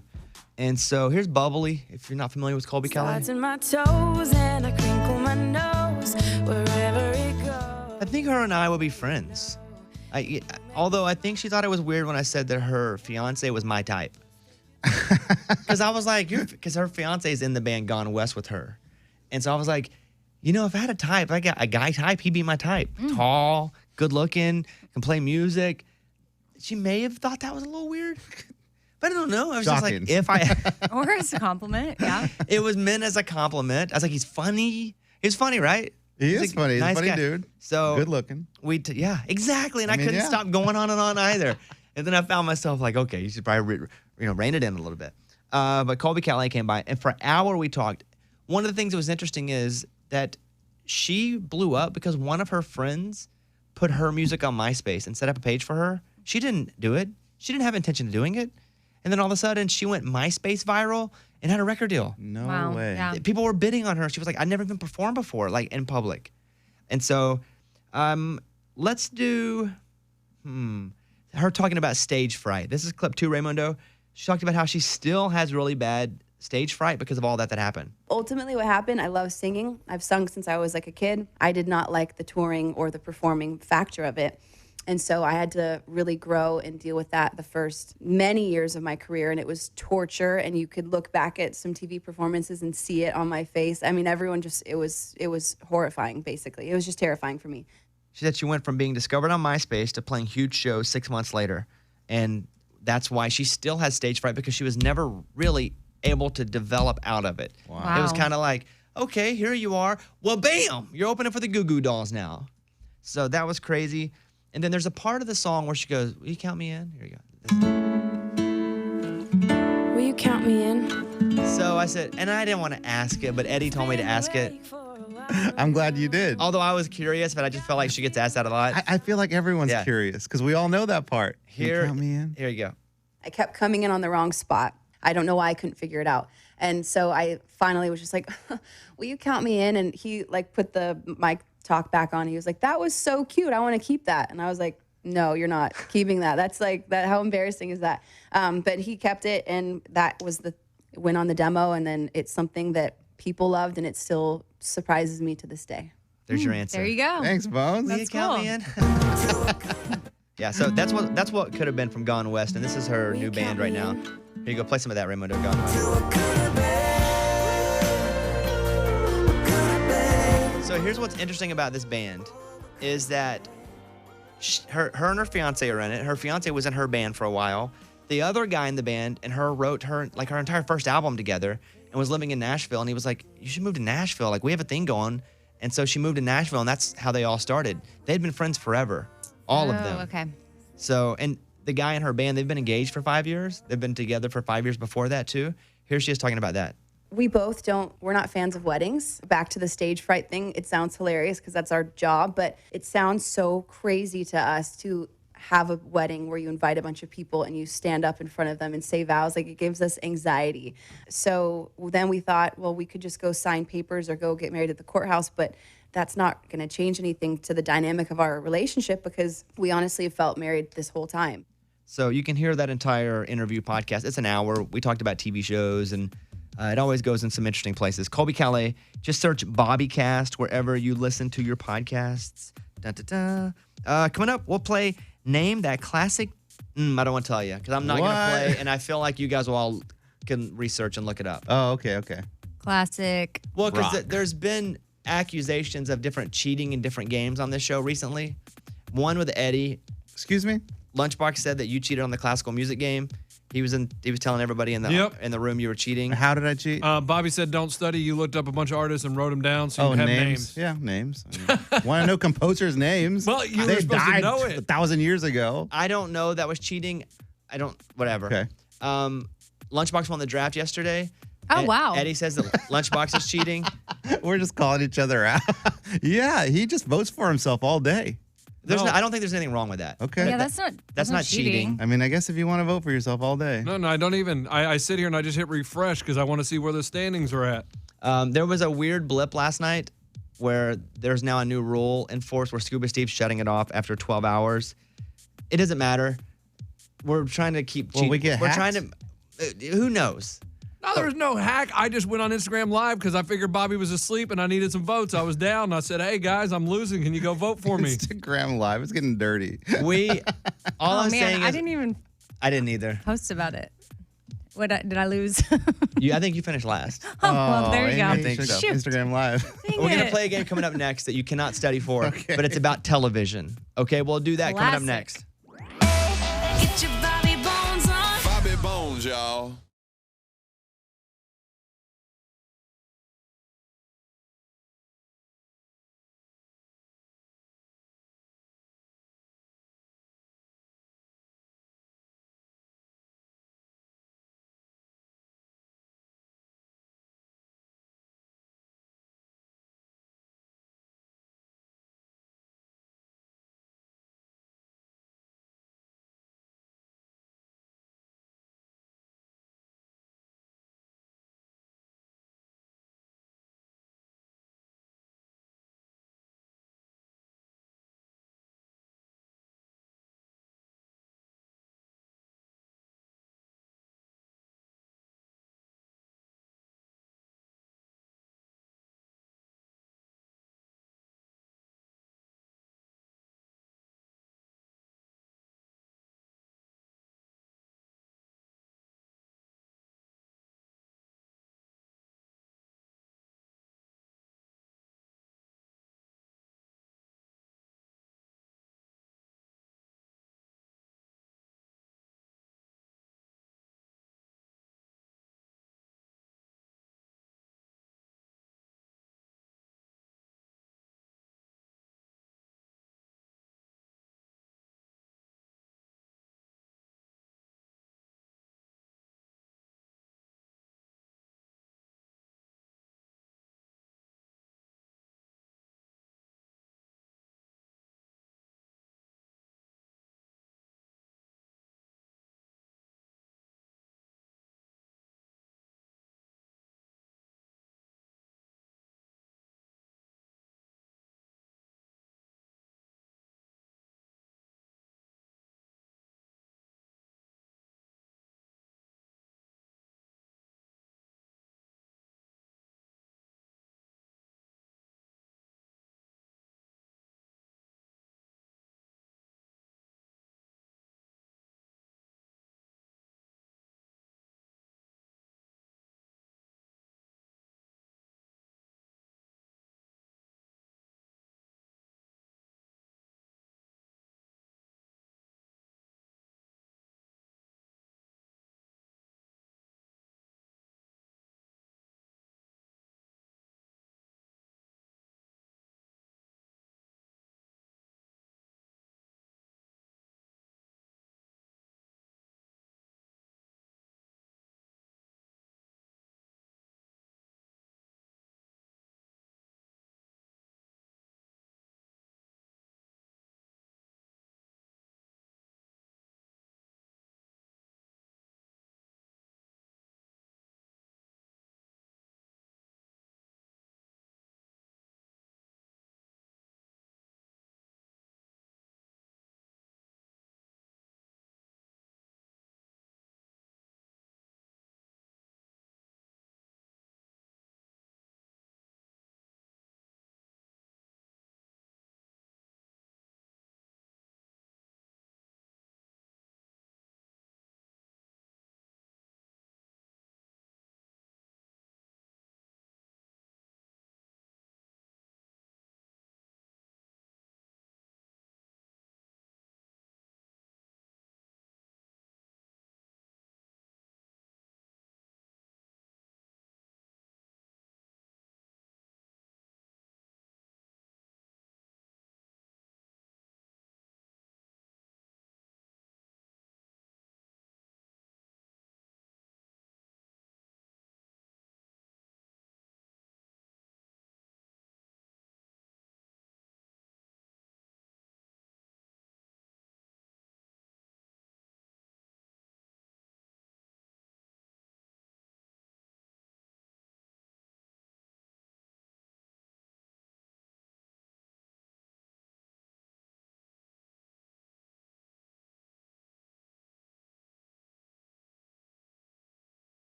And so here's Bubbly, if you're not familiar with Colbie Caillat. My toes and I crinkle my nose wherever it goes. I think her and I will be friends. Although I think she thought it was weird when I said that her fiance was my type. Because I was like, because her fiance is in the band Gone West with her. And so I was like, if I had a type, I got a guy type, he'd be my type. Tall, good looking, can play music. She may have thought that was a little weird. But I don't know. I was Shocking. just like, Or as a compliment, yeah. It was meant as a compliment. I was like, he's funny. He's funny, right? He is funny. He's nice a funny guy. dude. So good looking. Yeah, exactly. And I couldn't yeah. stop going on and on either. And then I found myself like, okay, you should probably rein it in a little bit. But Colbie Caillat came by, and for an hour we talked. One of the things that was interesting is that she blew up because one of her friends put her music on MySpace and set up a page for her. She didn't do it. She didn't have intention of doing it. And then all of a sudden, she went MySpace viral and had a record deal. No Wow, way. yeah. People were bidding on her. She was like, I'd never even performed before, like in public. And so let's do her talking about stage fright. This is clip 2, Raymundo. She talked about how she still has really bad stage fright because of all that happened. Ultimately, what happened, I love singing. I've sung since I was like a kid. I did not like the touring or the performing factor of it. And so I had to really grow and deal with that the first many years of my career. And it was torture. And you could look back at some TV performances and see it on my face. I mean, everyone it was horrifying, basically. It was just terrifying for me. She said she went from being discovered on MySpace to playing huge shows 6 months later. And that's why she still has stage fright, because she was never really able to develop out of it. Wow. It was kind of like, okay, here you are. Well, bam, you're opening for the Goo Goo Dolls now. So that was crazy. And then there's a part of the song where she goes, will you count me in? Here you go. Will you count me in? So I said, and I didn't want to ask it, but Eddie told me to ask it. I'm glad you did. Although I was curious, but I just felt like she gets asked that a lot. I feel like everyone's Yeah. curious because we all know that part. Can you count me in? Here you go. I kept coming in on the wrong spot. I don't know why I couldn't figure it out. And so I finally was just like, will you count me in? And he like put the mic talk back on. He was like, that was so cute. I want to keep that. And I was like, no, you're not keeping that. That's like that. How embarrassing is that? But he kept it, and that was went on the demo. And then it's something that people loved, and it still surprises me to this day. There's your answer. There you go. Thanks, Bones. Will you count me in? Yeah, so that's what could have been from Gone West, and this is her new band right now. Here you go, play some of that, Raymundo. Gone West. So here's what's interesting about this band, is that her and her fiance are in it. Her fiance was in her band for a while. The other guy in the band and her wrote her entire first album together, and was living in Nashville. And he was like, you should move to Nashville. Like, we have a thing going. And so she moved to Nashville, and that's how they all started. They'd been friends forever, all of them. Okay. So, and the guy in her band, they've been engaged for 5 years. They've been together for 5 years before that, too. Here she is talking about that. We both we're not fans of weddings. Back to the stage fright thing, it sounds hilarious because that's our job, but it sounds so crazy to us to have a wedding where you invite a bunch of people and you stand up in front of them and say vows. Like, it gives us anxiety. So then we thought, well, we could just go sign papers or go get married at the courthouse, but that's not going to change anything to the dynamic of our relationship because we honestly felt married this whole time. So you can hear that entire interview podcast. It's an hour. We talked about TV shows, and it always goes in some interesting places. Colbie Caillat, just search BobbyCast wherever you listen to your podcasts. Coming up, we'll play Name That Classic. I don't want to tell you because I'm not going to play, and I feel like you guys will all can research and look it up. Oh, okay. Classic. Well, because there's been accusations of different cheating in different games on this show recently. One with Eddie. Excuse me? Lunchbox said that you cheated on the classical music game. He was telling everybody in the room you were cheating. How did I cheat? Bobby said don't study. You looked up a bunch of artists and wrote them down so you have names. Yeah, names. Want to know composers' names? Well, you were they supposed died to know it. 1,000 years ago. I don't know that was cheating. Whatever. Okay. Lunchbox won the draft yesterday. Oh, wow. Eddie says that Lunchbox is cheating. We're just calling each other out. Yeah, he just votes for himself all day. I don't think there's anything wrong with that. Okay. Yeah, that's not cheating. I mean, I guess if you want to vote for yourself all day. No, I don't even. I sit here and I just hit refresh because I want to see where the standings are at. There was a weird blip last night where there's now a new rule enforced where Scuba Steve's shutting it off after 12 hours. It doesn't matter. We're trying to keep. Will we get We're hacked? trying to. Who knows? No, there's no hack. I just went on Instagram Live because I figured Bobby was asleep and I needed some votes. I was down. I said, hey, guys, I'm losing. Can you go vote for me? Instagram Live. It's getting dirty. All Oh I'm man, saying I is. didn't even I didn't either. post about it. Did I lose? I think you finished last. Oh, well, there you go. I think so. Shoot. Instagram Live. Dang We're going to it. play a game coming up next that you cannot study for, but it's about television. Okay, we'll do that coming up Classic. next. Get your Bobby Bones on. Bobby Bones, y'all.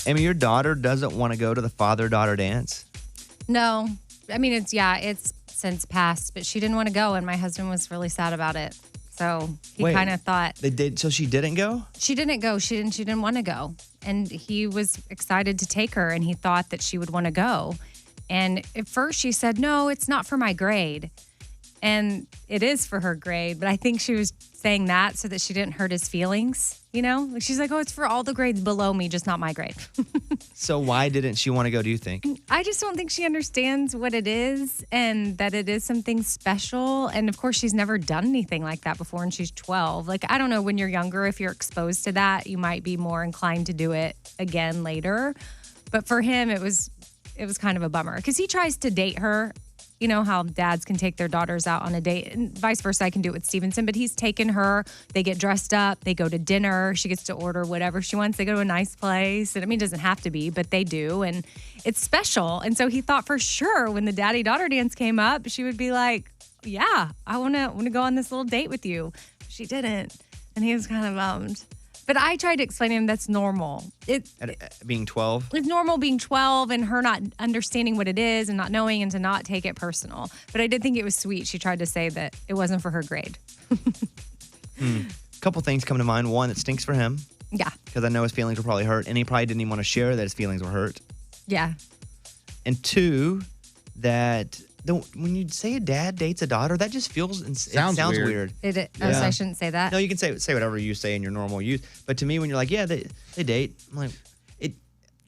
Amy, your daughter doesn't want to go to the father-daughter dance? No. I mean, it's since passed, but she didn't want to go, and my husband was really sad about it. So he Wait, kind of thought they did. So she didn't go? she didn't go. She didn't want to go. And he was excited to take her, and he thought that she would want to go. And at first she said, no, it's not for my grade. And it is for her grade, but I think she was saying that so that she didn't hurt his feelings, you know? Like she's like, oh, it's for all the grades below me, just not my grade. So why didn't she want to go, do you think? I just don't think she understands what it is and that it is something special. And of course, she's never done anything like that before, and she's 12. Like, I don't know, when you're younger, if you're exposed to that, you might be more inclined to do it again later. But for him, it was kind of a bummer because he tries to date her. You know how dads can take their daughters out on a date, and vice versa. I can do it with Stevenson, but he's taken her. They get dressed up. They go to dinner. She gets to order whatever she wants. They go to a nice place. And I mean, it doesn't have to be, but they do. And it's special. And so he thought for sure when the daddy-daughter dance came up, she would be like, yeah, I want to go on this little date with you. She didn't. And he was kind of bummed. But I tried to explain to him that's normal. Being 12? It's normal being 12 and her not understanding what it is and not knowing and to not take it personal. But I did think it was sweet. She tried to say that it wasn't for her grade. A couple things come to mind. One, it stinks for him. Yeah. Because I know his feelings were probably hurt, and he probably didn't even want to share that his feelings were hurt. Yeah. And two, that when you say a dad dates a daughter, that just sounds weird. So I shouldn't say that? No, you can say whatever you say in your normal use. But to me, when you're like, yeah, they date, I'm like,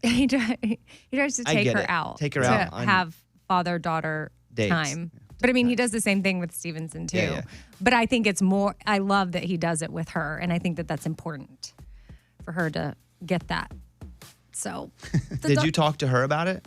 He tries to take her out. Take her to out. have father-daughter Dates. time. But I mean, he does the same thing with Stevenson too. Yeah. But I think it's more, I love that he does it with her. And I think that that's important for her to get that. So. Did you talk to her about it?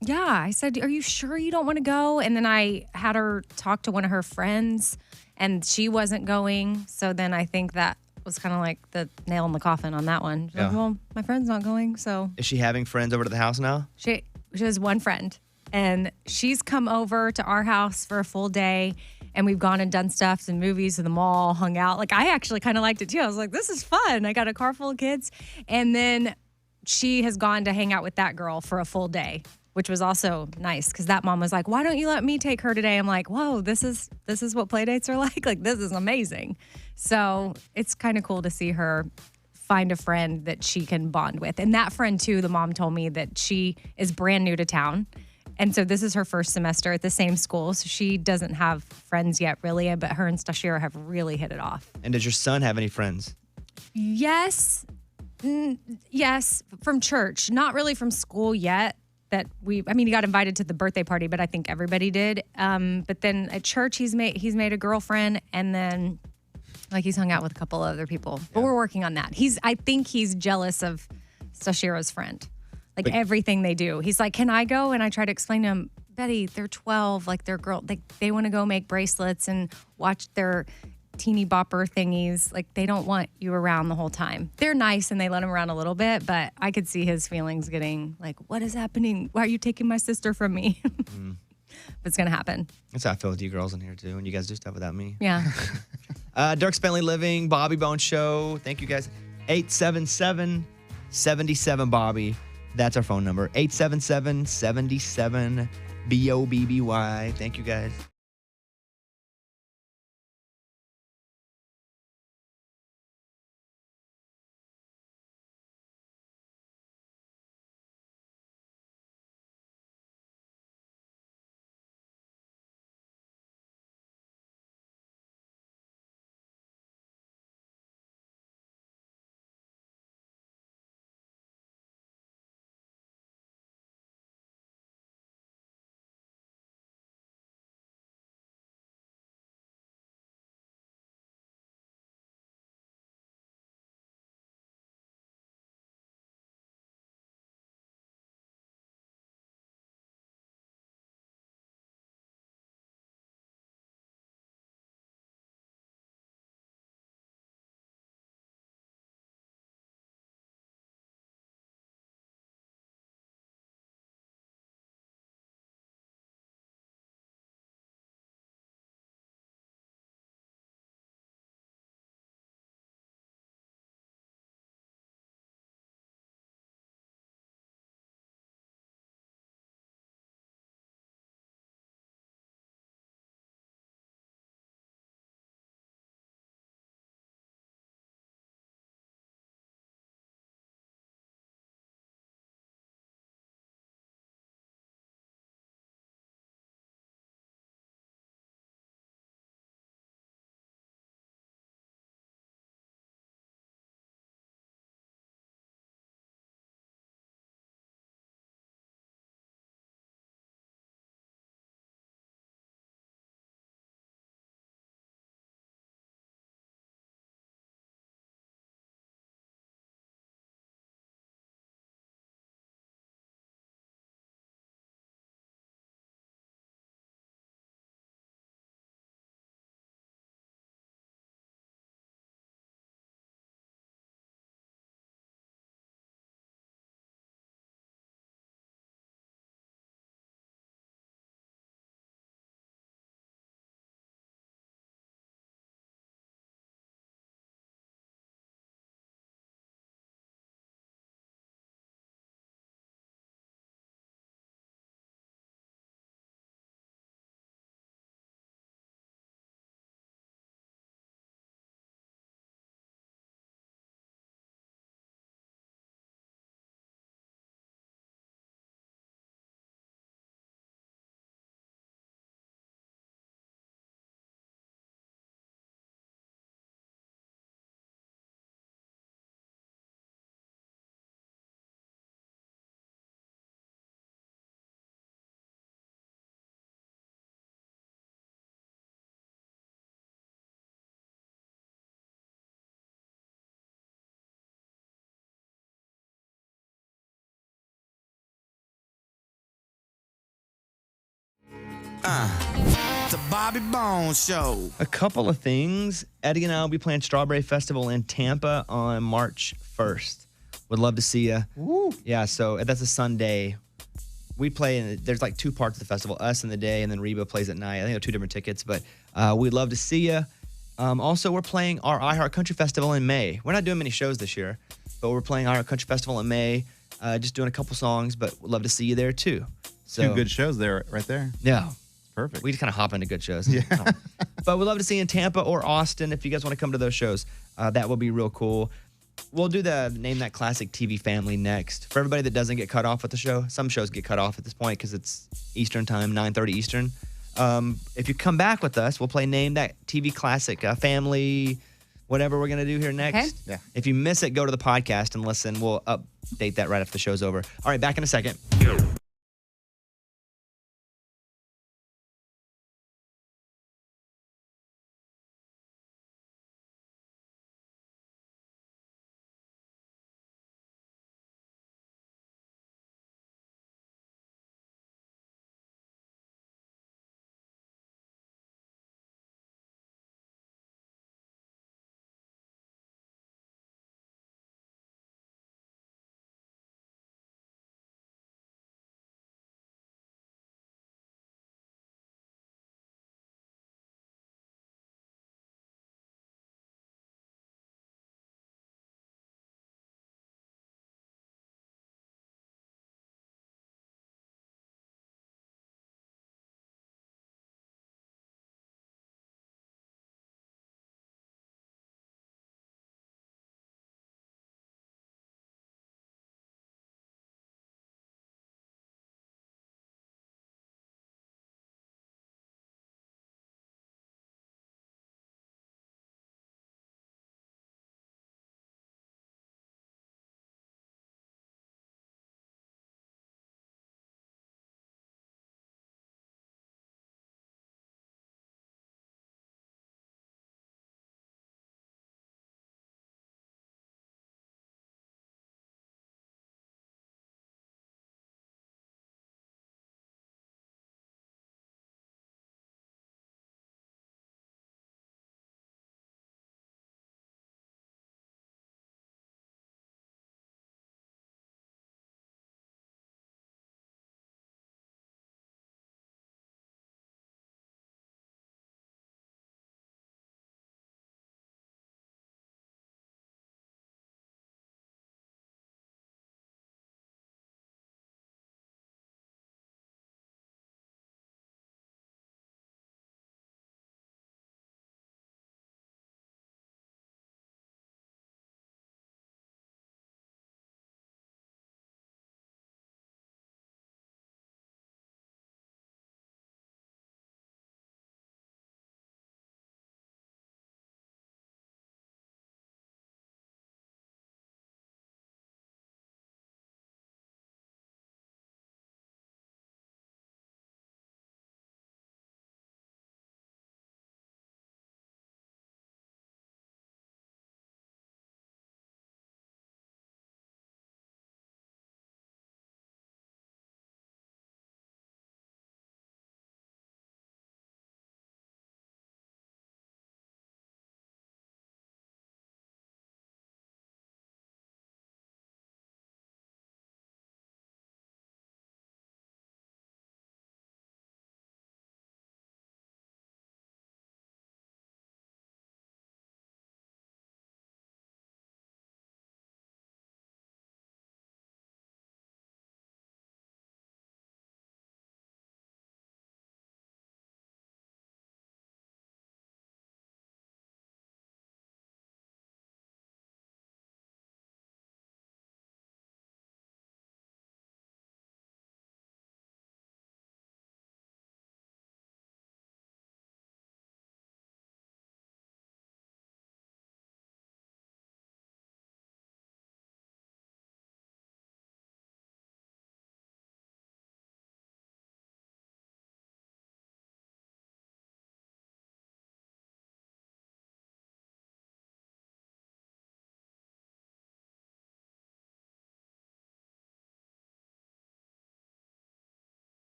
Yeah, I said, are you sure you don't want to go? And then I had her talk to one of her friends, and she wasn't going. So then I think that was kind of like the nail in the coffin on that one. She's like, well, my friend's not going, so. Is she having friends over to the house now? She has one friend, and she's come over to our house for a full day, and we've gone and done stuff, some movies to the mall, hung out. Like, I actually kind of liked it too. I was like, this is fun. I got a car full of kids. And then she has gone to hang out with that girl for a full day, which was also nice because that mom was like, why don't you let me take her today? I'm like, whoa, this is what play dates are like? Like, this is amazing. So it's kind of cool to see her find a friend that she can bond with. And that friend too, the mom told me that she is brand new to town. And so this is her first semester at the same school. So she doesn't have friends yet really, but her and Stashira have really hit it off. And does your son have any friends? Yes. Yes, from church. Not really from school yet. He got invited to the birthday party, but I think everybody did. But then at church, he's made a girlfriend, and then he's hung out with a couple other people. But we're working on that. I think he's jealous of Stashira's friend. Like everything they do. He's like, can I go? And I try to explain to him, Betty, they're 12, like they're girl, they want to go make bracelets and watch their teeny bopper thingies. Like, they don't want you around the whole time. They're nice and they let him around a little bit, but I could see his feelings getting like, what is happening? Why are you taking my sister from me? But it's going to happen. That's how I feel with you girls in here too, when you guys do stuff without me. Yeah. Dirk Bentley Living, Bobby Bone Show. Thank you guys. 877-77 Bobby. That's our phone number. 877-77 BOBBY. Thank you guys. The Bobby Bones Show. A couple of things. Eddie and I will be playing Strawberry Festival in Tampa on March 1st. Would love to see you. Woo. Yeah, so that's a Sunday. We play, and there's like two parts of the festival, us in the day, and then Reba plays at night. I think they're two different tickets, but we'd love to see you. Also, we're playing our iHeart Country Festival in May. We're not doing many shows this year, but we're playing iHeart Country Festival in May, just doing a couple songs, but we'd love to see you there too. So, Two good shows there, right there. Yeah. Perfect. We just kind of hop into good shows. Yeah. But we'd love to see you in Tampa or Austin if you guys want to come to those shows. That would be real cool. We'll do the Name That Classic TV Family next. For everybody that doesn't get cut off with the show, some shows get cut off at this point because it's Eastern time, 9:30 Eastern. If you come back with us, we'll play Name That TV Classic Family, whatever we're going to do here next. Okay. Yeah. If you miss it, go to the podcast and listen. We'll update that right after the show's over. All right, back in a second.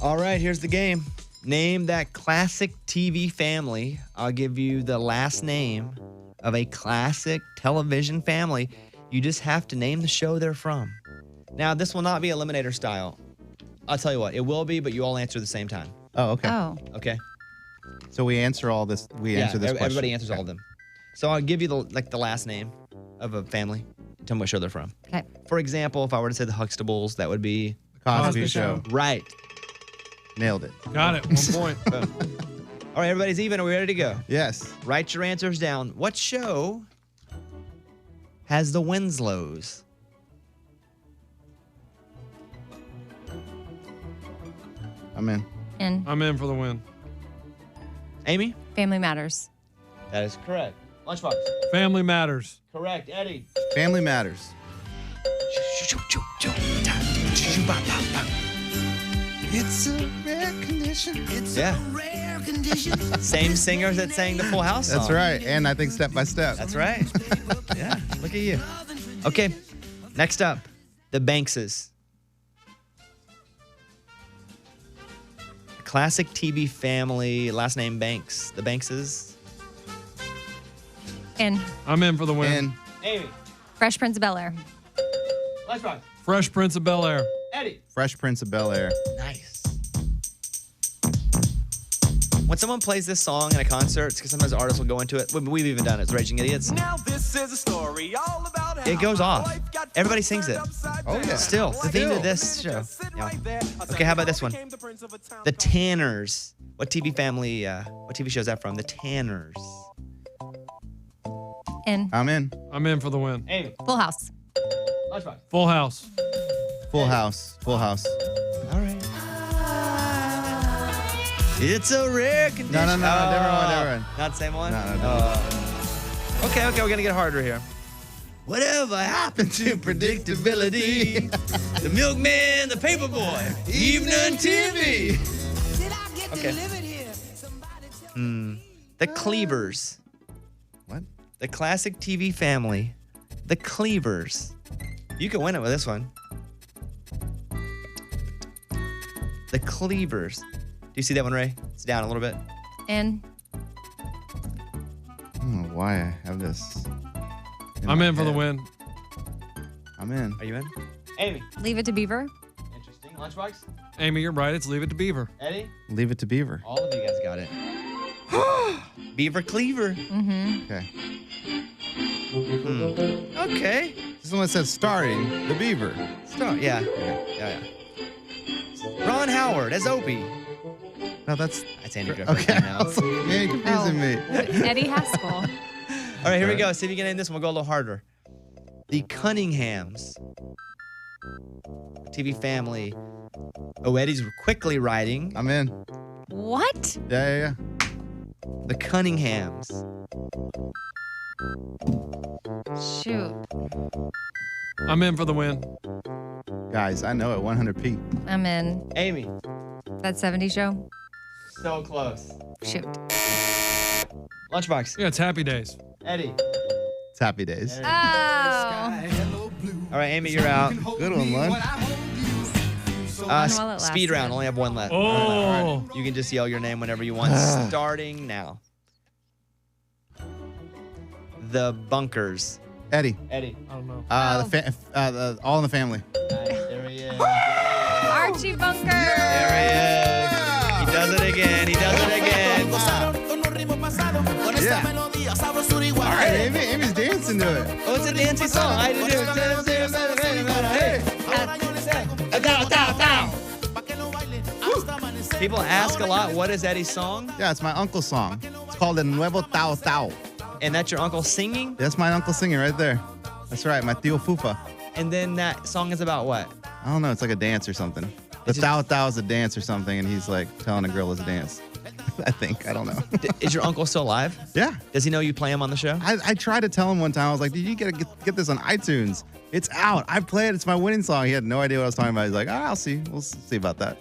All right, here's the game. Name that classic TV family. I'll give you the last name of a classic television family. You just have to name the show they're from. Now, this will not be Eliminator style. I'll tell you what, it will be, but you all answer at the same time. Oh, okay. Oh. Okay? So we answer all this. We answer this question. Everybody answers all of them. So I'll give you the last name of a family. Tell me what show they're from. Okay. For example, if I were to say the Huxtables, that would be Cosby Show. Right. Nailed it. Got it. 1 point. All right, everybody's even. Are we ready to go? Yes. Write your answers down. What show has the Winslows? I'm in. I'm in for the win. Amy? Family Matters. That is correct. Lunchbox. Family Matters. Correct. Eddie? Family Matters. It's a rare condition. It's Yeah. a rare condition. Same singers that sang the Full House song. That's right. And I think Step by Step. That's right. Yeah, look at you. Okay, next up, the Bankses. Classic TV family, last name Banks. The Bankses. In. I'm in for the win. And Amy. Fresh Prince of Bel-Air. Lunchbox. Fresh Prince of Bel-Air. Eddie. Fresh Prince of Bel-Air. Nice. When someone plays this song in a concert, because sometimes artists will go into it. We've even done it. It's Raging Idiots. Now this is a story all about how It goes off. Everybody sings it. Oh, yeah. Still, the theme of this show. Yeah. Okay, how about this one? The Tanners. What TV family, what TV show is that from? The Tanners. In. I'm in. I'm in for the win. Amy. Full House. Lunchbox. Full House. Full House. Full House. All right. It's a rare condition. No, different one. Not the same one? No. Okay, we're going to get harder here. Whatever happened to predictability? The milkman, the paperboy, evening TV. Okay. The Cleavers. What? The classic TV family. The Cleavers. You can win it with this one. The Cleavers. Do you see that one, Ray? It's down a little bit. In. I don't know why I have this. I'm my in for the head. win. I'm in. Are you in? Amy. Leave It to Beaver. Interesting. Lunchbox. Amy, you're right. It's Leave It to Beaver. Eddie. Leave it to Beaver. All of you guys got it. Beaver Cleaver. Mm-hmm. Okay. Okay. This one says starring the Beaver. Yeah. Ron Howard as Opie. No, that's Andy Griffith. okay. Now. You're confusing me. Eddie Haskell. All right, here we go. See if you can name this one. We'll go a little harder. The Cunninghams. TV family. Oh, Eddie's quickly writing. I'm in. What? Yeah. The Cunninghams. Shoot. I'm in for the win. Guys, I know it. 100p. I'm in. Amy. That 70s show. So close. Shoot. Lunchbox. Yeah, it's Happy Days. Eddie. It's Happy Days. Oh. All right, Amy, you're out. Good one, Lunch. While it Speed lasted. round. Only have one left. Oh. All right. You can just yell your name whenever you want. Starting now. The Bunkers. Eddie. Eddie. I don't know. The All in the Family. Nice. There he is. Archie Bunker. There he is. He does it again. Yeah. All right, Amy's dancing to it. Oh, it's a dancing song. I do. People ask a lot, what is Eddie's song? Yeah, it's my uncle's song. It's called El Nuevo Tao Tao. And that's your uncle singing? That's my uncle singing right there. That's right, my Tío Fufa. And then that song is about what? I don't know, it's like a dance or something. The Tao Tao is a dance or something, and he's like telling a girl it's a dance. I think. I don't know. Is your uncle still alive? Yeah. Does he know you play him on the show? I tried to tell him one time. I was like, dude, you gotta get this on iTunes. It's out. I play it. It's my winning song. He had no idea what I was talking about. He's like, I'll see. We'll see about that.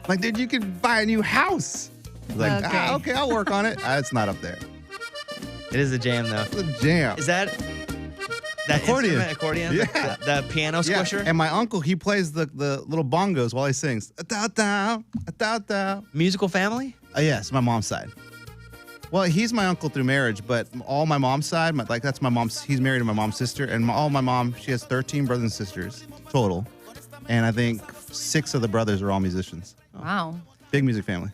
Like, dude, you could buy a new house. He's like, okay, I'll work on it. It's not up there. It is a jam, though. It's a jam. Is that That Accordion. instrument, accordion, Yeah. the piano Yeah, squisher. and my uncle, he plays the little bongos while he sings. A-da-da. Musical family? Yes, my mom's side. Well, he's my uncle through marriage, but all my mom's side, that's my mom's. He's married to my mom's sister, and all my mom, she has 13 brothers and sisters total, and I think 6 of the brothers are all musicians. Wow. Big music family.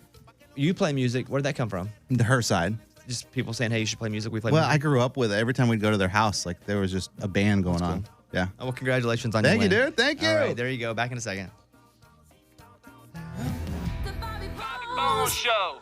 You play music. Where did that come from? Her side. Just people saying, "Hey, you should play music." We play Well, music. I grew up with it. Every time we'd go to their house, like there was just a band going on. Yeah. Oh, well, congratulations on Thank your you, win. dude. Thank you. All right, there you go. Back in a second. Bone Show.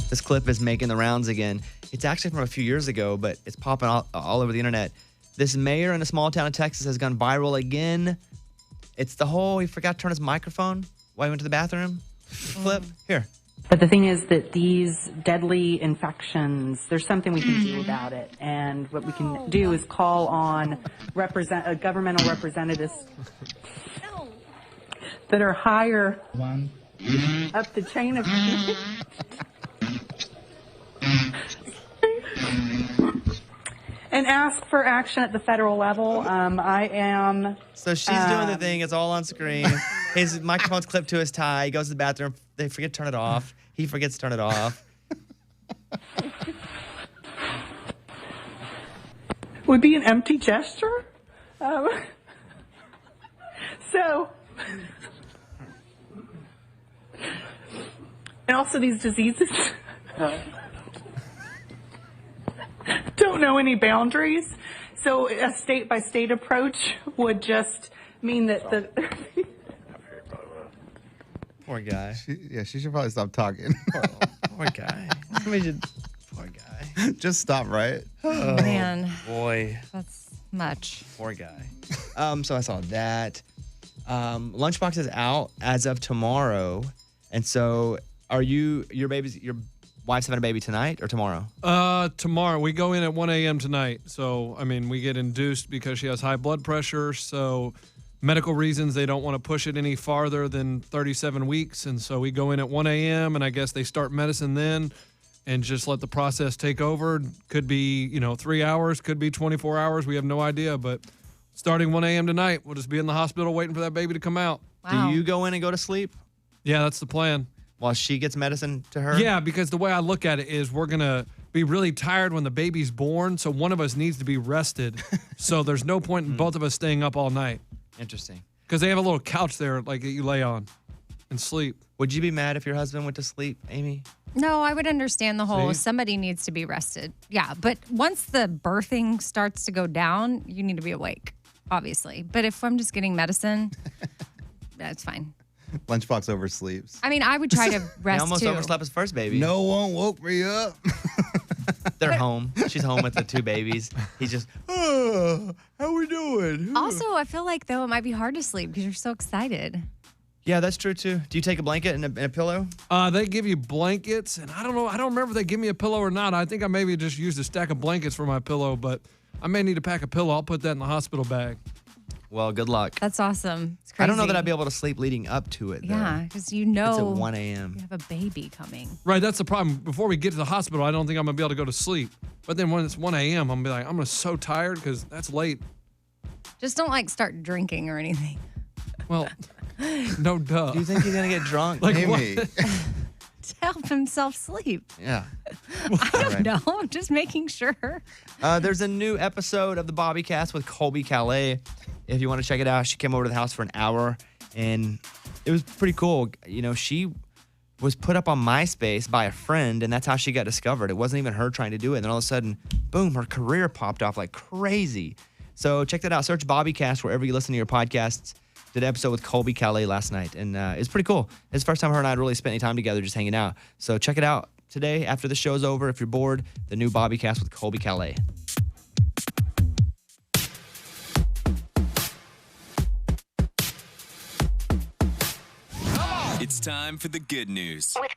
This clip is making the rounds again. It's actually from a few years ago, but it's popping all over the internet. This mayor in a small town in Texas has gone viral again. It's the whole, he forgot to turn his microphone while he went to the bathroom clip. Here. But the thing is that these deadly infections, there's something we can do about it. And what we can do is call on governmental representatives that are higher up the chain of and ask for action at the federal level. I am... So she's doing the thing. It's all on screen. His microphone's clipped to his tie. He goes to the bathroom. They forget to turn it off. He forgets to turn it off. Would be an empty gesture. So... And also these diseases don't know any boundaries. So a state-by-state approach would just mean that the... Poor guy. She should probably stop talking. Poor guy. Poor guy. Just stop, right? Oh, man. Boy. That's much. Poor guy. So I saw that. Lunchbox is out as of tomorrow. And so are your wife's having a baby tonight or tomorrow? Tomorrow. We go in at 1 a.m. tonight. So, I mean, we get induced because she has high blood pressure. So, medical reasons, they don't want to push it any farther than 37 weeks. And so we go in at 1 a.m. and I guess they start medicine then and just let the process take over. Could be, 3 hours, could be 24 hours. We have no idea. But starting 1 a.m. tonight, we'll just be in the hospital waiting for that baby to come out. Wow. Do you go in and go to sleep? Yeah, that's the plan. While she gets medicine to her? Yeah, because the way I look at it is we're going to be really tired when the baby's born, so one of us needs to be rested. So there's no point in both of us staying up all night. Interesting. Because they have a little couch there like that you lay on and sleep. Would you be mad if your husband went to sleep, Amy? No, I would understand the whole somebody needs to be rested. Yeah, but once the birthing starts to go down, you need to be awake, obviously. But if I'm just getting medicine, that's fine. Lunchbox oversleeps. I mean, I would try to rest He almost too. overslept his first baby. No one woke me up. They're home. She's home with the two babies. He's just, how we doing? Also, I feel like, though, it might be hard to sleep because you're so excited. Yeah, that's true, too. Do you take a blanket and a pillow? They give you blankets, and I don't know. I don't remember if they give me a pillow or not. I think I maybe just used a stack of blankets for my pillow, but I may need to pack a pillow. I'll put that in the hospital bag. Well, good luck. That's awesome. It's crazy. I don't know that I'd be able to sleep leading up to it, though. Yeah, because It's at 1 a.m. you have a baby coming. Right, that's the problem. Before we get to the hospital, I don't think I'm going to be able to go to sleep. But then when it's 1 a.m., I'm going to be like, I'm so tired because that's late. Just don't, start drinking or anything. Well, no duh. Do you think he's going to get drunk? Like Amy. what? To help himself sleep. Yeah. I don't know. I'm just making sure. There's a new episode of the Bobby Cast with Colbie Caillat. If you want to check it out, she came over to the house for an hour, and it was pretty cool. She was put up on MySpace by a friend, and that's how she got discovered. It wasn't even her trying to do it. And then all of a sudden, boom, her career popped off like crazy. So check that out. Search Bobby Cast wherever you listen to your podcasts. Did an episode with Colbie Caillat last night, and it's pretty cool. It's the first time her and I had really spent any time together just hanging out. So check it out today after the show's over. If you're bored, the new Bobby Cast with Colbie Caillat. It's time for the good news. With